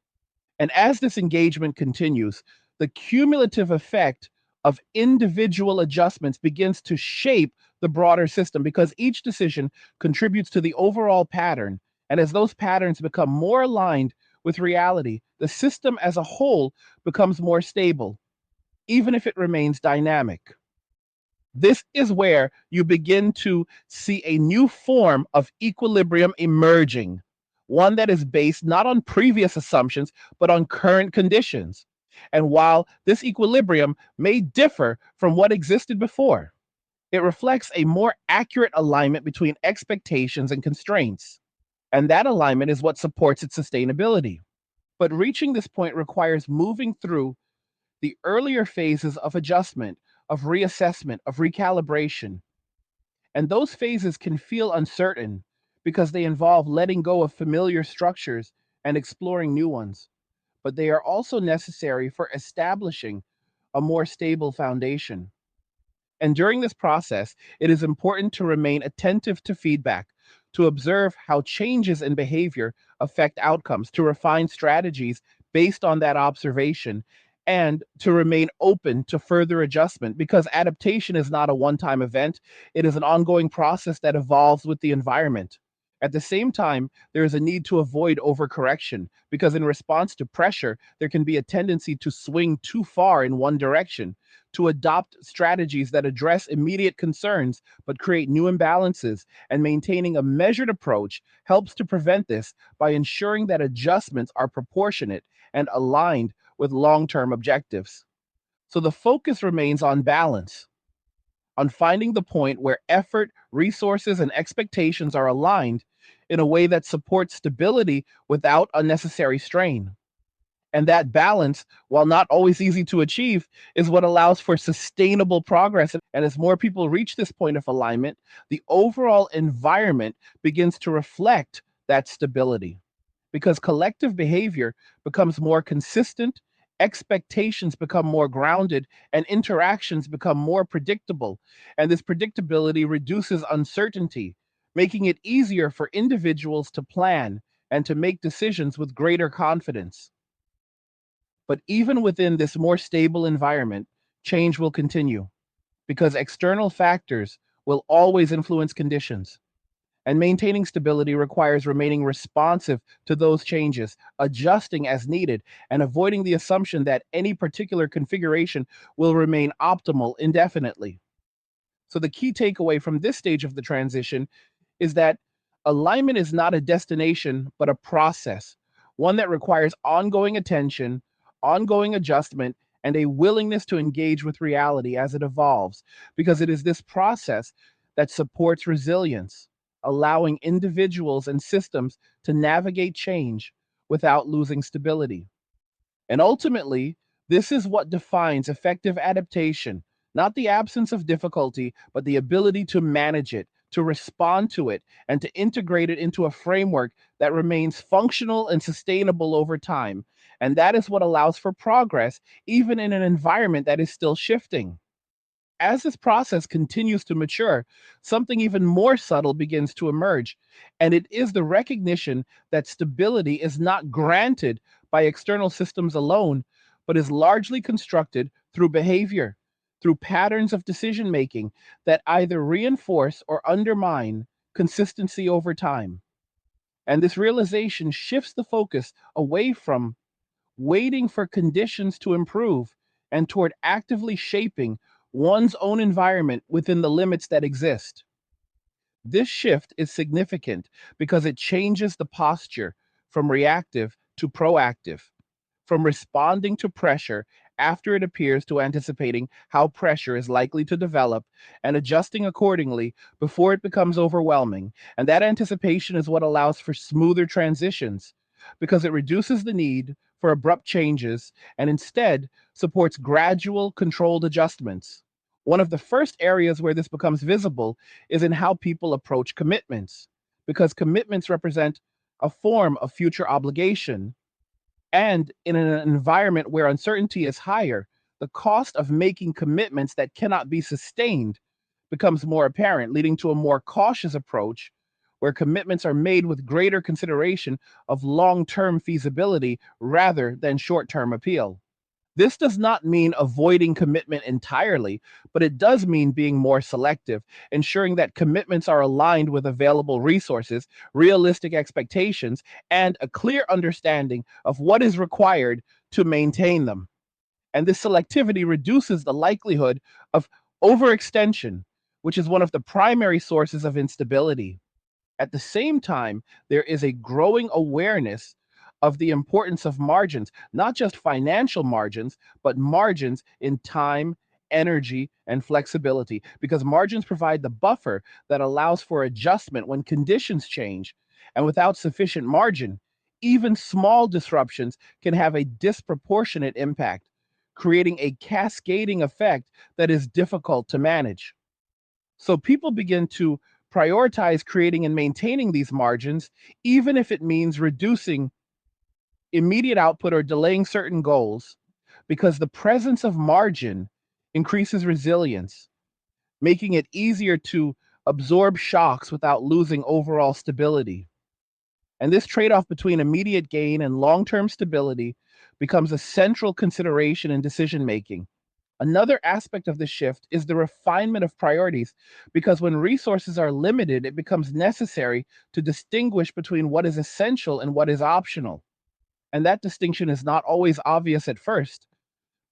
And as this engagement continues, the cumulative effect of individual adjustments begins to shape the broader system because each decision contributes to the overall pattern. And as those patterns become more aligned with reality, the system as a whole becomes more stable, even if it remains dynamic. This is where you begin to see a new form of equilibrium emerging, one that is based not on previous assumptions, but on current conditions. And while this equilibrium may differ from what existed before, it reflects a more accurate alignment between expectations and constraints. And that alignment is what supports its sustainability. But reaching this point requires moving through the earlier phases of adjustment, of reassessment, of recalibration. And those phases can feel uncertain because they involve letting go of familiar structures and exploring new ones. But they are also necessary for establishing a more stable foundation. And during this process, it is important to remain attentive to feedback, to observe how changes in behavior affect outcomes, to refine strategies based on that observation, and to remain open to further adjustment because adaptation is not a one time event. It is an ongoing process that evolves with the environment. At the same time, there is a need to avoid overcorrection because, in response to pressure, there can be a tendency to swing too far in one direction, to adopt strategies that address immediate concerns but create new imbalances. And maintaining a measured approach helps to prevent this by ensuring that adjustments are proportionate and aligned with long term objectives. So the focus remains on balance, on finding the point where effort, resources, and expectations are aligned in a way that supports stability without unnecessary strain. And that balance, while not always easy to achieve, is what allows for sustainable progress. And as more people reach this point of alignment, the overall environment begins to reflect that stability because collective behavior becomes more consistent, expectations become more grounded, and interactions become more predictable. And this predictability reduces uncertainty, making it easier for individuals to plan and to make decisions with greater confidence. But even within this more stable environment, change will continue because external factors will always influence conditions. And maintaining stability requires remaining responsive to those changes, adjusting as needed, and avoiding the assumption that any particular configuration will remain optimal indefinitely. So, the key takeaway from this stage of the transition is that alignment is not a destination, but a process, one that requires ongoing attention, ongoing adjustment, and a willingness to engage with reality as it evolves, because it is this process that supports resilience, allowing individuals and systems to navigate change without losing stability. And ultimately, this is what defines effective adaptation, not the absence of difficulty, but the ability to manage it, to respond to it, and to integrate it into a framework that remains functional and sustainable over time. And that is what allows for progress, even in an environment that is still shifting. As this process continues to mature, something even more subtle begins to emerge, and it is the recognition that stability is not granted by external systems alone, but is largely constructed through behavior, through patterns of decision making that either reinforce or undermine consistency over time. And this realization shifts the focus away from waiting for conditions to improve and toward actively shaping one's own environment within the limits that exist. This shift is significant because it changes the posture from reactive to proactive, from responding to pressure after it appears to anticipating how pressure is likely to develop and adjusting accordingly before it becomes overwhelming. And that anticipation is what allows for smoother transitions because it reduces the need for abrupt changes and instead supports gradual, controlled adjustments. One of the first areas where this becomes visible is in how people approach commitments, because commitments represent a form of future obligation, and in an environment where uncertainty is higher, the cost of making commitments that cannot be sustained becomes more apparent, leading to a more cautious approach where commitments are made with greater consideration of long term feasibility rather than short term appeal. This does not mean avoiding commitment entirely, but it does mean being more selective, ensuring that commitments are aligned with available resources, realistic expectations, and a clear understanding of what is required to maintain them. And this selectivity reduces the likelihood of overextension, which is one of the primary sources of instability. At the same time, there is a growing awareness of the importance of margins, not just financial margins, but margins in time, energy, and flexibility, because margins provide the buffer that allows for adjustment when conditions change. And without sufficient margin, even small disruptions can have a disproportionate impact, creating a cascading effect that is difficult to manage. So people begin to prioritize creating and maintaining these margins, even if it means reducing immediate output or delaying certain goals, because the presence of margin increases resilience, making it easier to absorb shocks without losing overall stability. And this trade off between immediate gain and long term stability becomes a central consideration in decision making, Another aspect of the shift is the refinement of priorities, because when resources are limited, it becomes necessary to distinguish between what is essential and what is optional. And that distinction is not always obvious at first,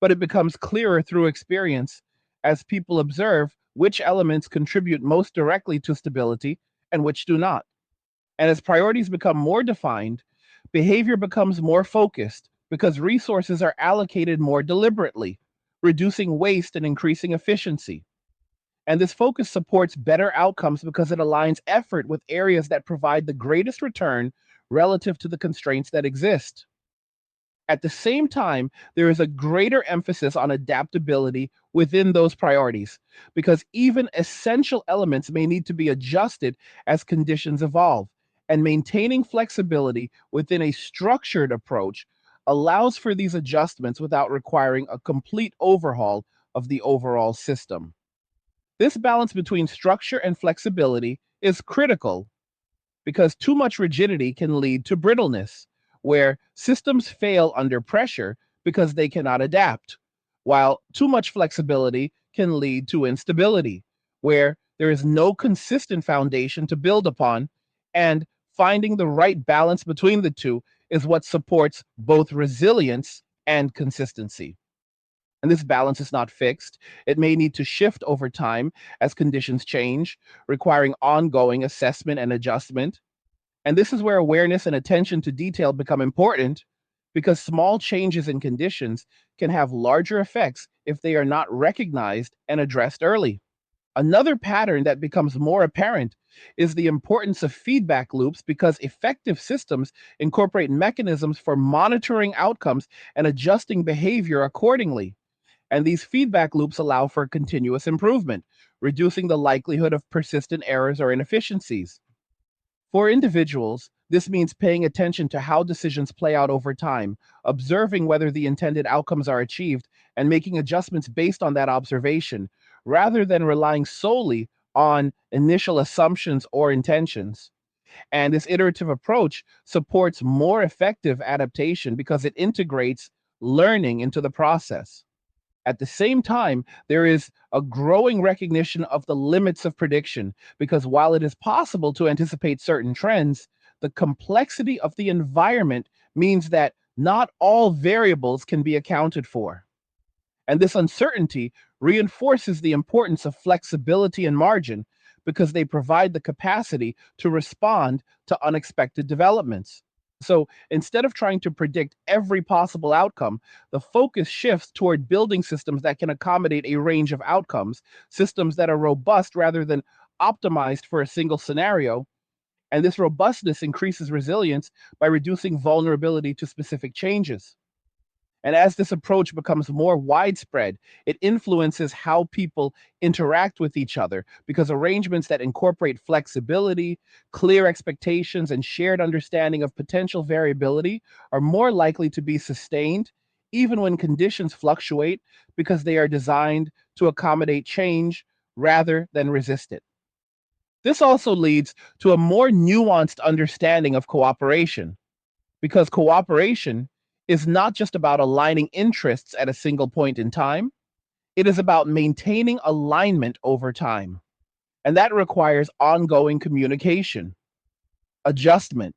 but it becomes clearer through experience as people observe which elements contribute most directly to stability and which do not. And as priorities become more defined, behavior becomes more focused because resources are allocated more deliberately, reducing waste and increasing efficiency. And this focus supports better outcomes because it aligns effort with areas that provide the greatest return relative to the constraints that exist. At the same time, there is a greater emphasis on adaptability within those priorities because even essential elements may need to be adjusted as conditions evolve. And maintaining flexibility within a structured approach allows for these adjustments without requiring a complete overhaul of the overall system. This balance between structure and flexibility is critical because too much rigidity can lead to brittleness, where systems fail under pressure because they cannot adapt, while too much flexibility can lead to instability, where there is no consistent foundation to build upon, and finding the right balance between the two is what supports both resilience and consistency. And this balance is not fixed. It may need to shift over time as conditions change, requiring ongoing assessment and adjustment. And this is where awareness and attention to detail become important because small changes in conditions can have larger effects if they are not recognized and addressed early. Another pattern that becomes more apparent is the importance of feedback loops because effective systems incorporate mechanisms for monitoring outcomes and adjusting behavior accordingly. And these feedback loops allow for continuous improvement, reducing the likelihood of persistent errors or inefficiencies. For individuals, this means paying attention to how decisions play out over time, observing whether the intended outcomes are achieved, and making adjustments based on that observation, rather than relying solely on initial assumptions or intentions. And this iterative approach supports more effective adaptation because it integrates learning into the process. At the same time, there is a growing recognition of the limits of prediction because while it is possible to anticipate certain trends, the complexity of the environment means that not all variables can be accounted for. And this uncertainty reinforces the importance of flexibility and margin because they provide the capacity to respond to unexpected developments. So instead of trying to predict every possible outcome, the focus shifts toward building systems that can accommodate a range of outcomes, systems that are robust rather than optimized for a single scenario. And this robustness increases resilience by reducing vulnerability to specific changes. And as this approach becomes more widespread, it influences how people interact with each other because arrangements that incorporate flexibility, clear expectations, and shared understanding of potential variability are more likely to be sustained, even when conditions fluctuate, because they are designed to accommodate change rather than resist it. This also leads to a more nuanced understanding of cooperation because cooperation is not just about aligning interests at a single point in time, it is about maintaining alignment over time. And that requires ongoing communication, adjustment,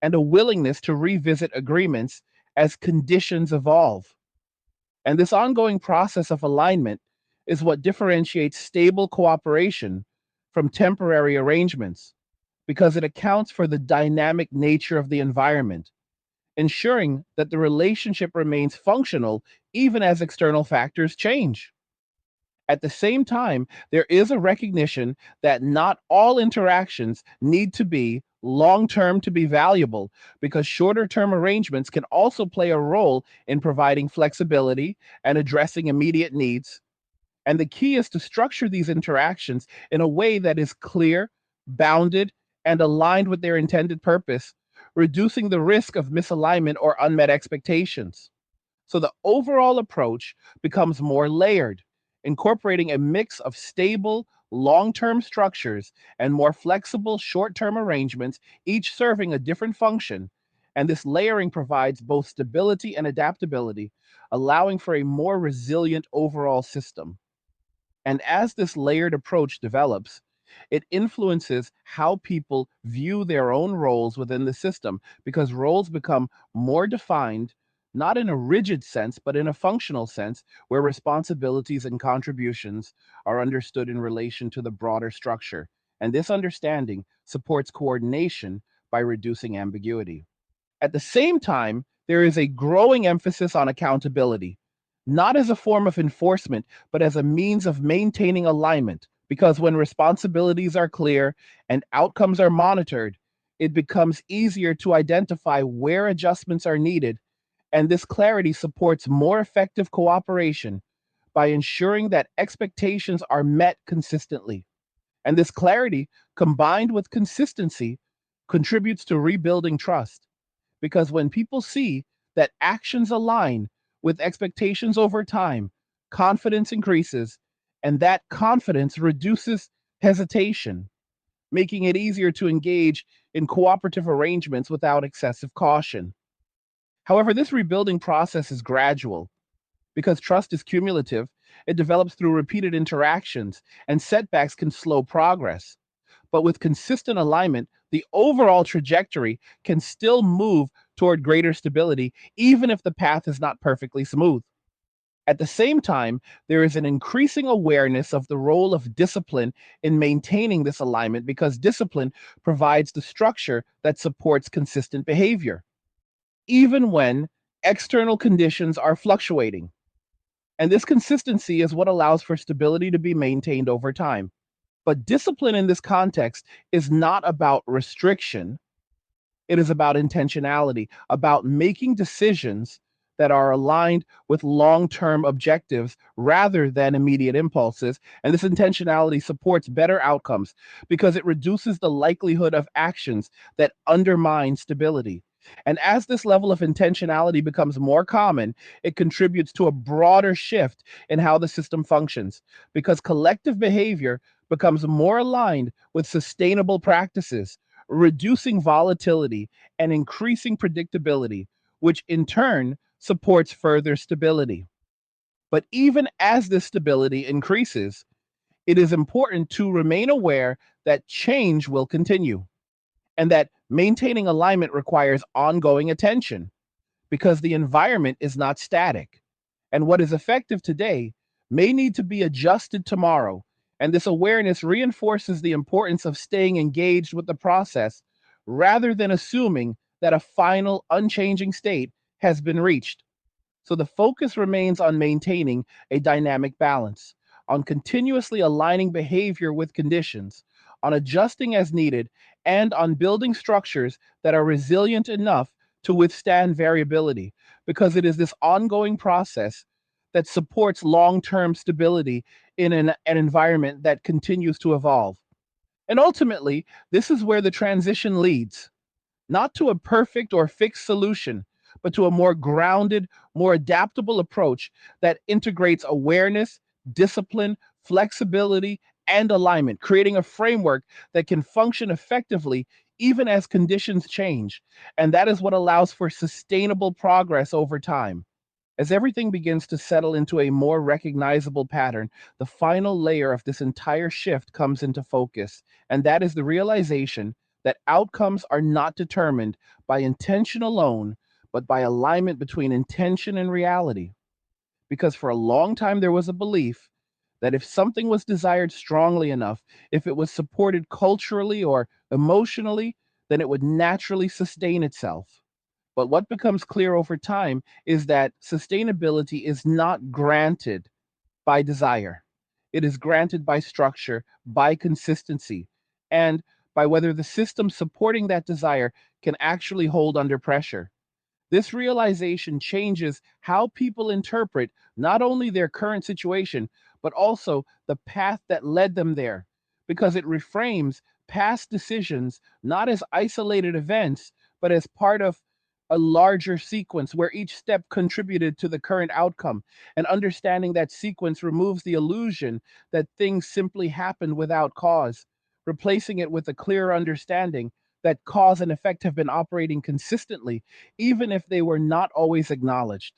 and a willingness to revisit agreements as conditions evolve. And this ongoing process of alignment is what differentiates stable cooperation from temporary arrangements because it accounts for the dynamic nature of the environment, ensuring that the relationship remains functional even as external factors change. At the same time, there is a recognition that not all interactions need to be long term to be valuable because shorter term arrangements can also play a role in providing flexibility and addressing immediate needs. And the key is to structure these interactions in a way that is clear, bounded, and aligned with their intended purpose, reducing the risk of misalignment or unmet expectations. So the overall approach becomes more layered, incorporating a mix of stable, long term structures and more flexible, short term arrangements, each serving a different function. And this layering provides both stability and adaptability, allowing for a more resilient overall system. And as this layered approach develops, it influences how people view their own roles within the system because roles become more defined, not in a rigid sense, but in a functional sense, where responsibilities and contributions are understood in relation to the broader structure. And this understanding supports coordination by reducing ambiguity. At the same time, there is a growing emphasis on accountability, not as a form of enforcement, but as a means of maintaining alignment. Because when responsibilities are clear and outcomes are monitored, it becomes easier to identify where adjustments are needed. And this clarity supports more effective cooperation by ensuring that expectations are met consistently. And this clarity, combined with consistency, contributes to rebuilding trust because when people see that actions align with expectations over time, confidence increases, and that confidence reduces hesitation, making it easier to engage in cooperative arrangements without excessive caution. However, this rebuilding process is gradual because trust is cumulative. It develops through repeated interactions, and setbacks can slow progress. But with consistent alignment, the overall trajectory can still move toward greater stability, even if the path is not perfectly smooth. At the same time, there is an increasing awareness of the role of discipline in maintaining this alignment because discipline provides the structure that supports consistent behavior, even when external conditions are fluctuating. And this consistency is what allows for stability to be maintained over time. But discipline in this context is not about restriction. It is about intentionality, about making decisions that are aligned with long term objectives rather than immediate impulses. And this intentionality supports better outcomes because it reduces the likelihood of actions that undermine stability. And as this level of intentionality becomes more common, it contributes to a broader shift in how the system functions because collective behavior becomes more aligned with sustainable practices, reducing volatility and increasing predictability, which in turn supports further stability. But even as this stability increases, it is important to remain aware that change will continue and that maintaining alignment requires ongoing attention because the environment is not static. And what is effective today may need to be adjusted tomorrow. And this awareness reinforces the importance of staying engaged with the process rather than assuming that a final, unchanging state has been reached. So the focus remains on maintaining a dynamic balance, on continuously aligning behavior with conditions, on adjusting as needed, and on building structures that are resilient enough to withstand variability, because it is this ongoing process that supports long term stability in an environment that continues to evolve. And ultimately, this is where the transition leads not to a perfect or fixed solution, but to a more grounded, more adaptable approach that integrates awareness, discipline, flexibility, and alignment, creating a framework that can function effectively even as conditions change. And that is what allows for sustainable progress over time. As everything begins to settle into a more recognizable pattern, the final layer of this entire shift comes into focus, and that is the realization that outcomes are not determined by intention alone, but by alignment between intention and reality. Because for a long time, there was a belief that if something was desired strongly enough, if it was supported culturally or emotionally, then it would naturally sustain itself. But what becomes clear over time is that sustainability is not granted by desire. It is granted by structure, by consistency, and by whether the system supporting that desire can actually hold under pressure. This realization changes how people interpret not only their current situation, but also the path that led them there, because it reframes past decisions not as isolated events, but as part of a larger sequence where each step contributed to the current outcome. And understanding that sequence removes the illusion that things simply happen without cause, replacing it with a clearer understanding that cause and effect have been operating consistently, even if they were not always acknowledged.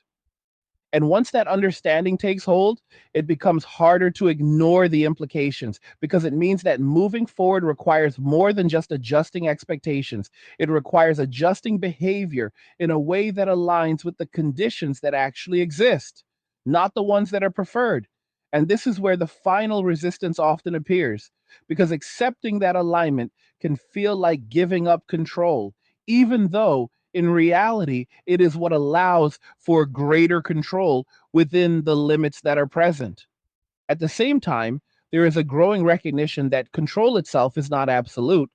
And once that understanding takes hold, it becomes harder to ignore the implications because it means that moving forward requires more than just adjusting expectations. It requires adjusting behavior in a way that aligns with the conditions that actually exist, not the ones that are preferred. And this is where the final resistance often appears because accepting that alignment can feel like giving up control, even though in reality, it is what allows for greater control within the limits that are present. At the same time, there is a growing recognition that control itself is not absolute,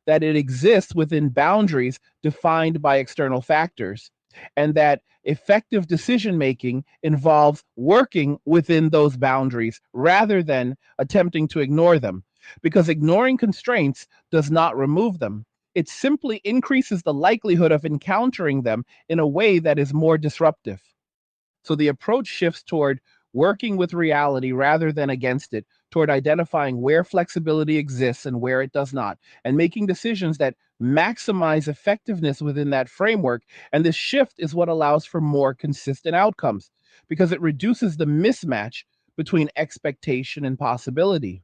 that it exists within boundaries defined by external factors, and that effective decision making involves working within those boundaries rather than attempting to ignore them. Because ignoring constraints does not remove them, it simply increases the likelihood of encountering them in a way that is more disruptive. So the approach shifts toward working with reality rather than against it, toward identifying where flexibility exists and where it does not, and making decisions that maximize effectiveness within that framework. And this shift is what allows for more consistent outcomes because it reduces the mismatch between expectation and possibility.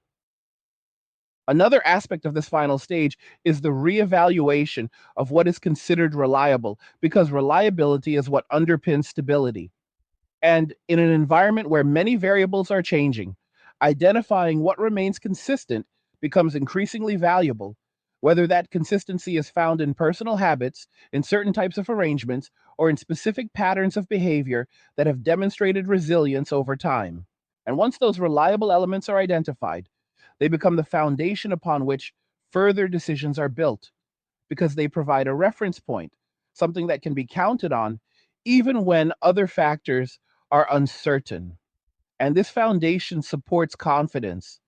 Another aspect of this final stage is the reevaluation of what is considered reliable, because reliability is what underpins stability. And in an environment where many variables are changing, identifying what remains consistent becomes increasingly valuable, whether that consistency is found in personal habits, in certain types of arrangements, or in specific patterns of behavior that have demonstrated resilience over time. And once those reliable elements are identified, they become the foundation upon which further decisions are built because they provide a reference point, something that can be counted on even when other factors are uncertain. And this foundation supports confidence,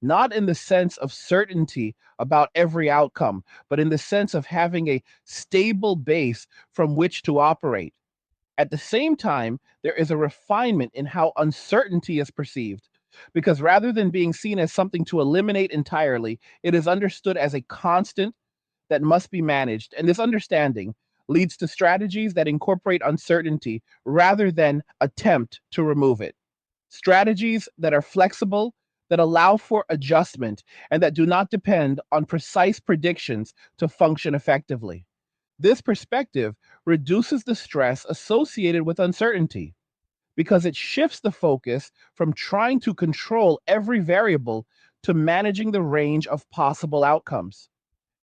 not in the sense of certainty about every outcome, but in the sense of having a stable base from which to operate. At the same time, there is a refinement in how uncertainty is perceived, because rather than being seen as something to eliminate entirely, it is understood as a constant that must be managed. And this understanding leads to strategies that incorporate uncertainty rather than attempt to remove it. Strategies that are flexible, that allow for adjustment, and that do not depend on precise predictions to function effectively. This perspective reduces the stress associated with uncertainty because it shifts the focus from trying to control every variable to managing the range of possible outcomes.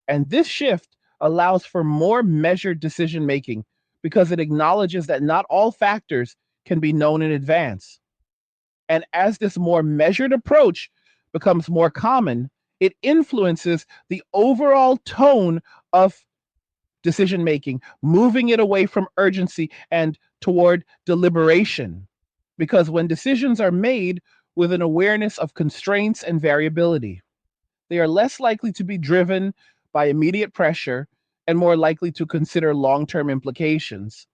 And this shift allows for more measured decision making because it acknowledges that not all factors can be known in advance. And as this more measured approach becomes more common, it influences the overall tone of decision making, moving it away from urgency and toward deliberation. Because when decisions are made with an awareness of constraints and variability, they are less likely to be driven by immediate pressure and more likely to consider long term implications.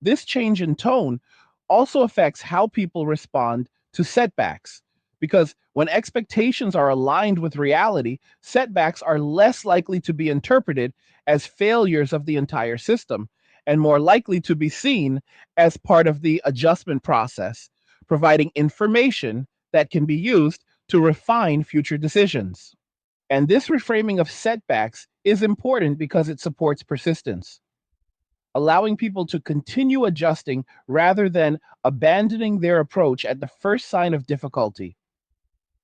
This change in tone also affects how people respond to setbacks, because when expectations are aligned with reality, setbacks are less likely to be interpreted as failures of the entire system and more likely to be seen as part of the adjustment process, providing information that can be used to refine future decisions. And this reframing of setbacks is important because it supports persistence, allowing people to continue adjusting rather than abandoning their approach at the first sign of difficulty.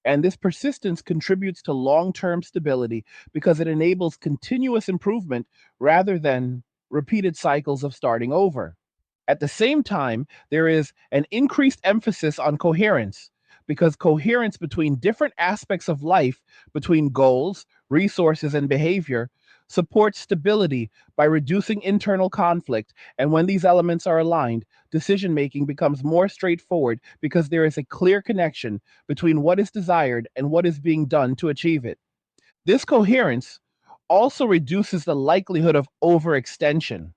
And this persistence contributes to long term stability because it enables continuous improvement rather than repeated cycles of starting over. At the same time, there is an increased emphasis on coherence because coherence between different aspects of life, between goals, resources, and behavior, supports stability by reducing internal conflict. And when these elements are aligned, decision making becomes more straightforward because there is a clear connection between what is desired and what is being done to achieve it. This coherence also reduces the likelihood of overextension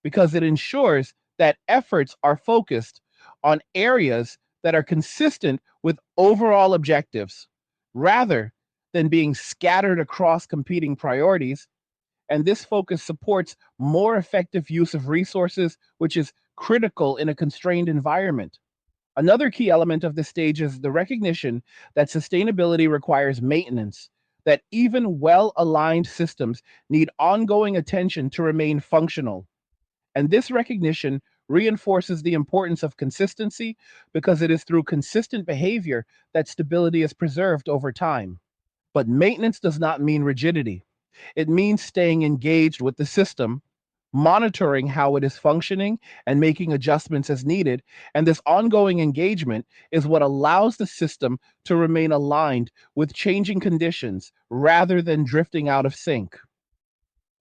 because it ensures that efforts are focused on areas that are consistent with overall objectives rather than being scattered across competing priorities. And this focus supports more effective use of resources, which is critical in a constrained environment. Another key element of this stage is the recognition that sustainability requires maintenance, that even well aligned systems need ongoing attention to remain functional. And this recognition reinforces the importance of consistency because it is through consistent behavior that stability is preserved over time. But maintenance does not mean rigidity. It means staying engaged with the system, monitoring how it is functioning, and making adjustments as needed. And this ongoing engagement is what allows the system to remain aligned with changing conditions rather than drifting out of sync.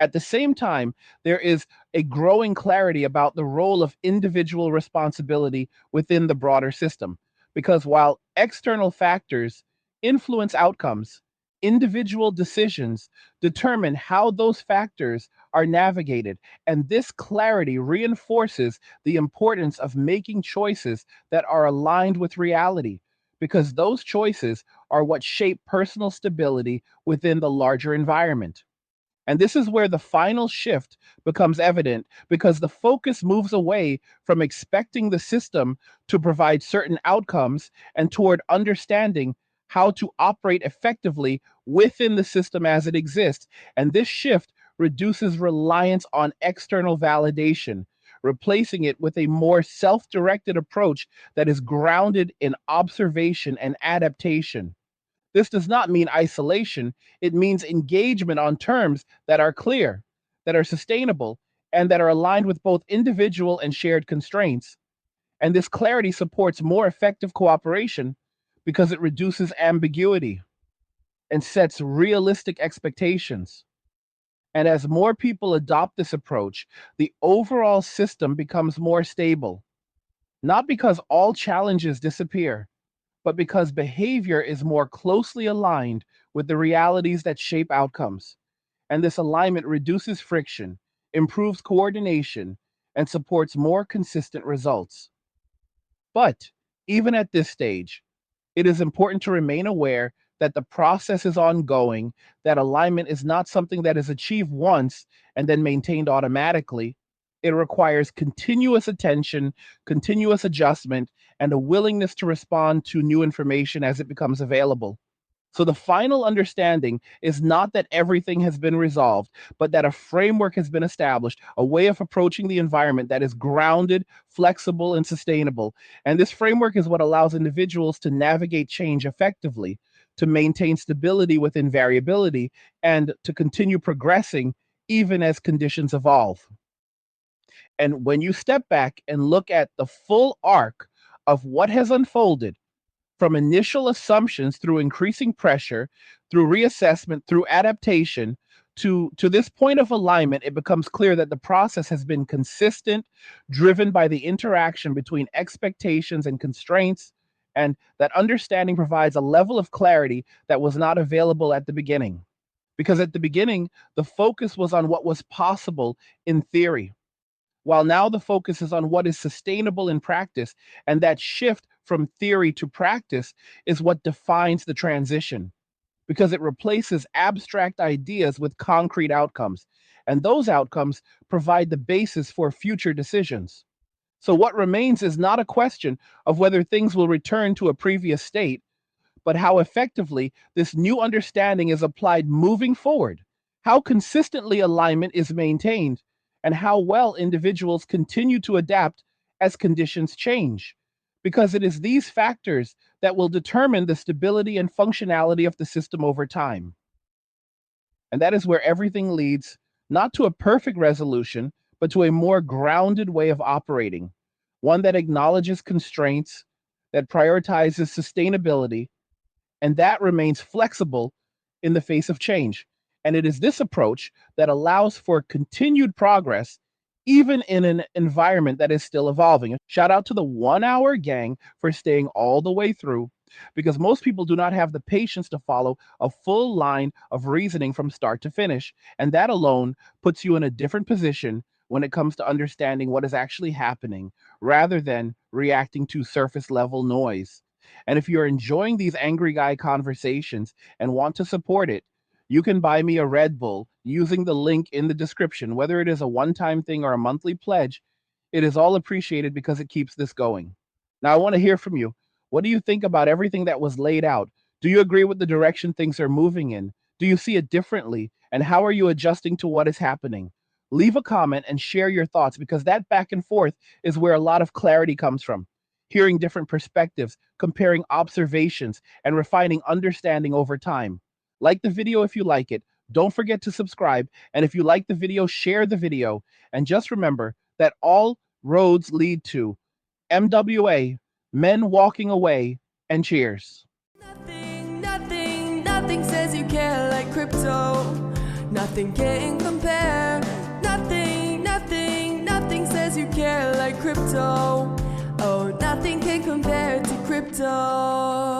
At the same time, there is a growing clarity about the role of individual responsibility within the broader system. Because while external factors influence outcomes, individual decisions determine how those factors are navigated. And this clarity reinforces the importance of making choices that are aligned with reality, because those choices are what shape personal stability within the larger environment. And this is where the final shift becomes evident because the focus moves away from expecting the system to provide certain outcomes and toward understanding how to operate effectively within the system as it exists. And this shift reduces reliance on external validation, replacing it with a more self directed approach that is grounded in observation and adaptation. This does not mean isolation. It means engagement on terms that are clear, that are sustainable, and that are aligned with both individual and shared constraints. And this clarity supports more effective cooperation because it reduces ambiguity and sets realistic expectations. And as more people adopt this approach, the overall system becomes more stable, not because all challenges disappear, but because behavior is more closely aligned with the realities that shape outcomes. And this alignment reduces friction, improves coordination, and supports more consistent results. But even at this stage, it is important to remain aware that the process is ongoing, that alignment is not something that is achieved once and then maintained automatically. It requires continuous attention, continuous adjustment, and a willingness to respond to new information as it becomes available. So the final understanding is not that everything has been resolved, but that a framework has been established, a way of approaching the environment that is grounded, flexible, and sustainable. And this framework is what allows individuals to navigate change effectively, to maintain stability within variability, and to continue progressing even as conditions evolve. And when you step back and look at the full arc of what has unfolded, from initial assumptions through increasing pressure, through reassessment, through adaptation, to this point of alignment, it becomes clear that the process has been consistent, driven by the interaction between expectations and constraints, and that understanding provides a level of clarity that was not available at the beginning. Because at the beginning, the focus was on what was possible in theory, while now the focus is on what is sustainable in practice. And that shift from theory to practice is what defines the transition because it replaces abstract ideas with concrete outcomes. And those outcomes provide the basis for future decisions. So, what remains is not a question of whether things will return to a previous state, but how effectively this new understanding is applied moving forward, how consistently alignment is maintained, and how well individuals continue to adapt as conditions change. Because it is these factors that will determine the stability and functionality of the system over time. And that is where everything leads not to a perfect resolution, but to a more grounded way of operating, one that acknowledges constraints, that prioritizes sustainability, and that remains flexible in the face of change. And it is this approach that allows for continued progress, even in an environment that is still evolving. Shout out to the 1 hour gang for staying all the way through, because most people do not have the patience to follow a full line of reasoning from start to finish. And that alone puts you in a different position when it comes to understanding what is actually happening rather than reacting to surface level noise. And if you're enjoying these angry guy conversations and want to support it, You can buy me a Red Bull using the link in the description. Whether it is a one-time thing or a monthly pledge, it is all appreciated because it keeps this going. Now, I want to hear from you. What do you think about everything that was laid out? Do you agree with the direction things are moving in? Do you see it differently? And how are you adjusting to what is happening? Leave a comment and share your thoughts, because that back and forth is where a lot of clarity comes from. Hearing different perspectives, comparing observations, and refining understanding over time. Like the video if you like it. Don't forget to subscribe. And if you like the video, share the video. And just remember that all roads lead to MWA, men walking away, and cheers. Nothing says you care like crypto. Nothing can compare. Nothing says you care like crypto. Oh, nothing can compare to crypto.